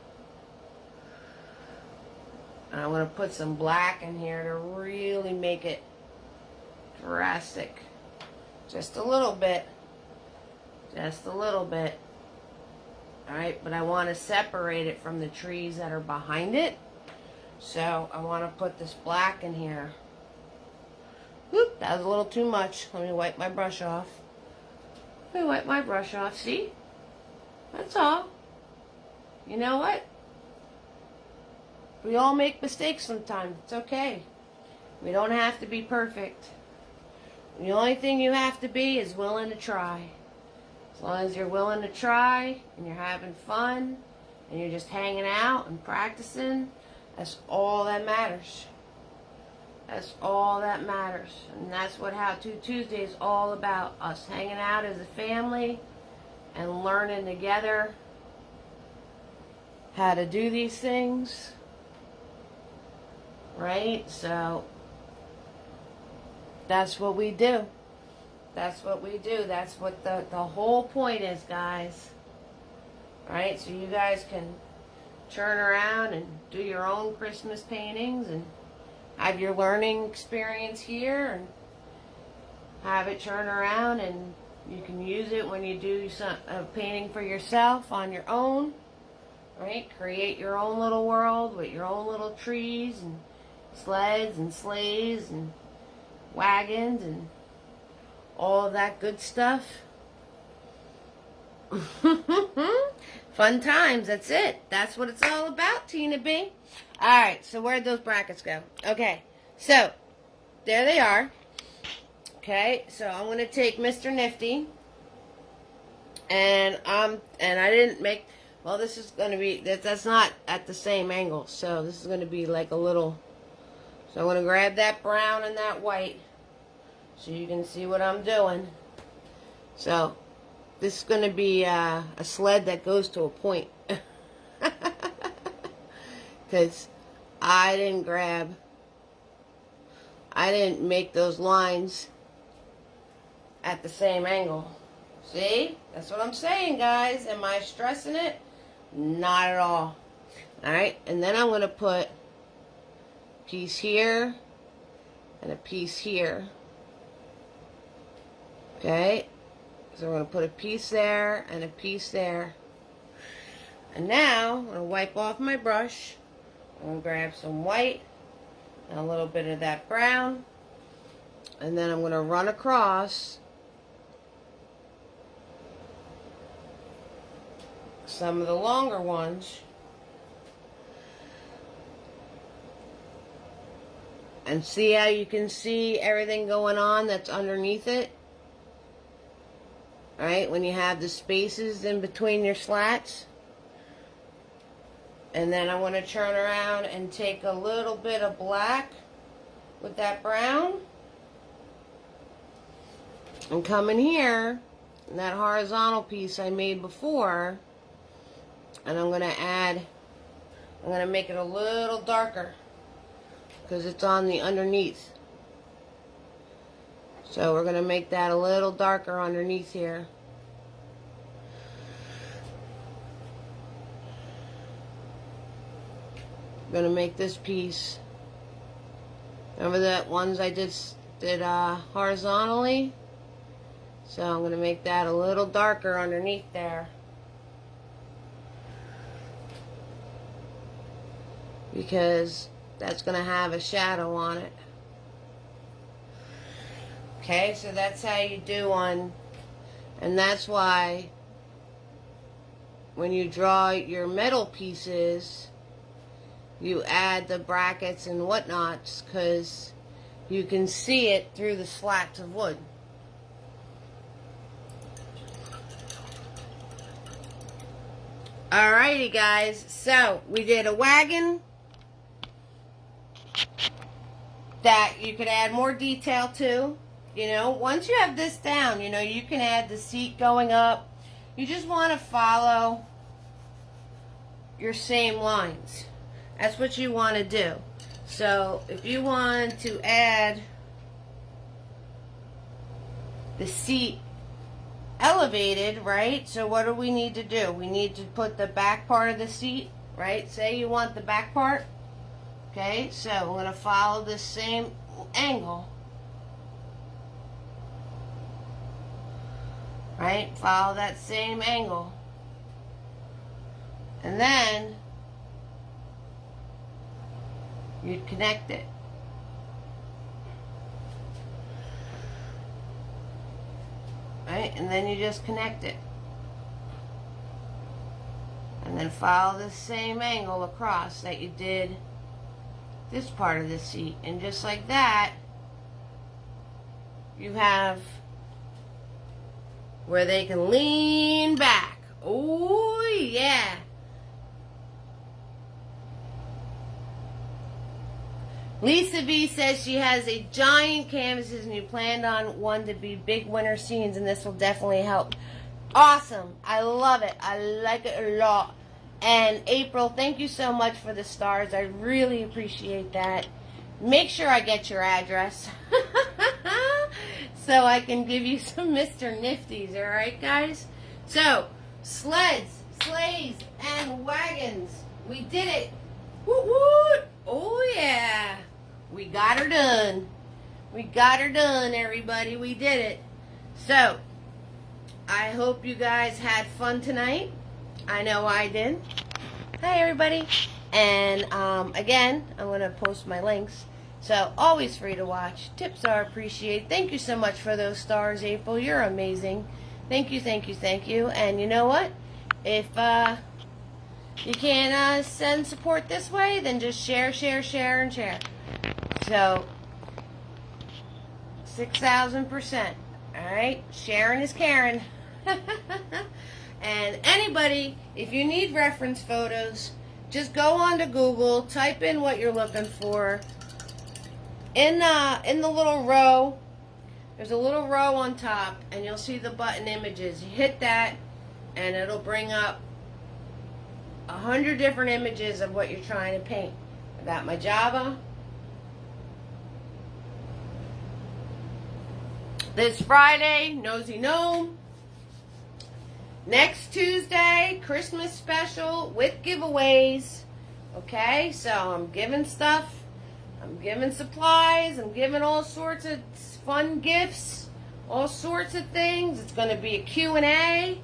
And I'm going to put some black in here to really make it drastic. Just a little bit. Just a little bit. Alright, but I want to separate it from the trees that are behind it. So I want to put this black in here. Whoop, that was a little too much. Let me wipe my brush off. Let me wipe my brush off. See? That's all. You know what? We all make mistakes sometimes. It's okay. We don't have to be perfect. The only thing you have to be is willing to try. As long as you're willing to try and you're having fun and you're just hanging out and practicing, that's all that matters. That's all that matters. And that's what How To Tuesday is all about. Us hanging out as a family and learning together how to do these things. Right? So that's what we do. That's what we do. That's what the whole point is, guys. Right? So you guys can turn around and do your own Christmas paintings and have your learning experience here and have it turn around, and you can use it when you do a painting for yourself on your own. Right? Create your own little world with your own little trees and sleds and sleighs and wagons and all of that good stuff. Fun times, that's it. That's what it's all about, Tina B. Alright, so where'd those brackets go? Okay, so there they are. Okay, so I'm going to take Mr. Nifty, and I didn't make, well, this is going to be, that's not at the same angle, so this is going to be like a little, so I'm going to grab that brown and that white so you can see what I'm doing. So this is going to be a sled that goes to a point. Because I didn't make those lines at the same angle. See? That's what I'm saying, guys. Am I stressing it? Not at all. Alright, and then I'm going to put a piece here and a piece here. Okay? So we're going to put a piece there and a piece there. And now, I'm going to wipe off my brush. I'm going to grab some white and a little bit of that brown. And then I'm going to run across some of the longer ones. And see how you can see everything going on that's underneath it? Alright, when you have the spaces in between your slats. And then I want to turn around and take a little bit of black with that brown. And come in here, in that horizontal piece I made before. And I'm going to make it a little darker. Because it's on the underneath. So we're going to make that a little darker underneath here. I'm going to make this piece. Remember that ones I did horizontally? So I'm going to make that a little darker underneath there. Because that's going to have a shadow on it. Okay, so that's how you do one. And that's why when you draw your metal pieces, you add the brackets and whatnots, because you can see it through the slats of wood. Alrighty, guys, so we did a wagon that you could add more detail to. You know, once you have this down, you know, you can add the seat going up. You just want to follow your same lines. That's what you want to do. So if you want to add the seat elevated, right? So what do we need to do? We need to put the back part of the seat, right? Say you want the back part. Okay, so I'm going to follow this same angle. Right? Follow that same angle. And then you'd connect it. Right? And then you just connect it. And then follow the same angle across that you did this part of the seat. And just like that, you have where they can lean back. Oh, yeah. Lisa V says she has a giant canvases and you planned on one to be big winter scenes, and this will definitely help. Awesome. I love it. I like it a lot. And April, thank you so much for the stars. I really appreciate that. Make sure I get your address so I can give you some Mr. Nifties, all right, guys? So, Sleds, Sleighs, and Wagons. We did it. Woot woot. Oh, yeah. We got her done. We got her done, everybody. We did it. So, I hope you guys had fun tonight. I know I did. Hi, everybody. And, again, I'm going to post my links. So, always free to watch. Tips are appreciated. Thank you so much for those stars, April. You're amazing. Thank you, thank you, thank you. And you know what? If you can't send support this way, then just share, share, share, and share. So, 6,000%. Alright? Sharing is caring. And anybody, if you need reference photos, just go onto Google, type in what you're looking for. In the little row, there's a little row on top, and you'll see the button images. You hit that, and it'll bring up 100 different images of what you're trying to paint. I got my Java. This Friday, Nosy Gnome. Next Tuesday, Christmas special with giveaways. Okay, so I'm giving stuff. I'm giving supplies. I'm giving all sorts of fun gifts. All sorts of things. It's going to be a Q&A.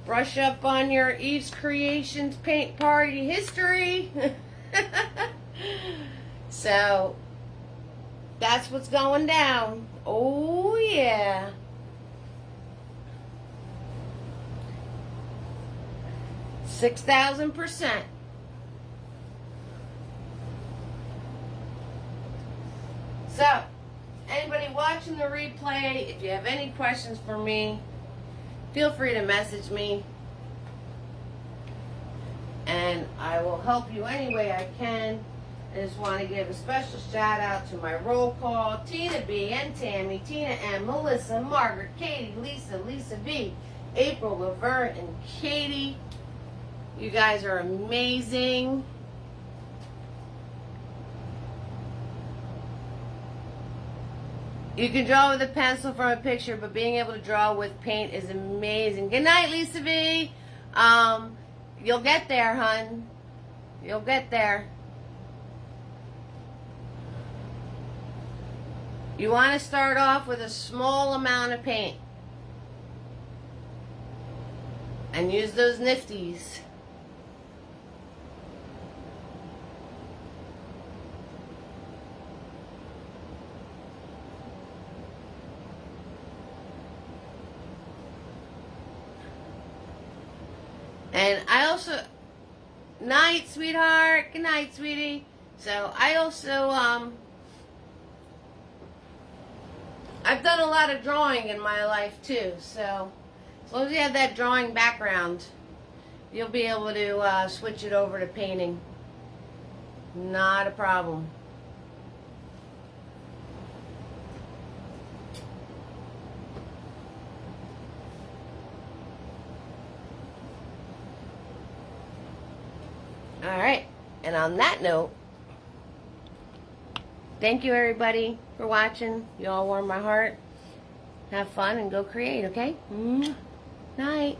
Brush up on your Eve's Creations paint party history. So, that's what's going down. Oh, yeah. $6,000%. So, anybody watching the replay, if you have any questions for me, feel free to message me. And I will help you any way I can. I just want to give a special shout out to my roll call. Tina B and Tammy, Tina M, Melissa, Margaret, Katie, Lisa, Lisa B, April, Laverne, and Katie. You guys are amazing. You can draw with a pencil from a picture, but being able to draw with paint is amazing. Good night, Lisa V. You'll get there, hun. You'll get there. You want to start off with a small amount of paint. And use those nifties. And I also, night, sweetheart. Good night, sweetie. So I also, I've done a lot of drawing in my life too. So as long as you have that drawing background, you'll be able to switch it over to painting. Not a problem. Alright, and on that note, thank you everybody for watching. You all warm my heart. Have fun and go create, okay? Night.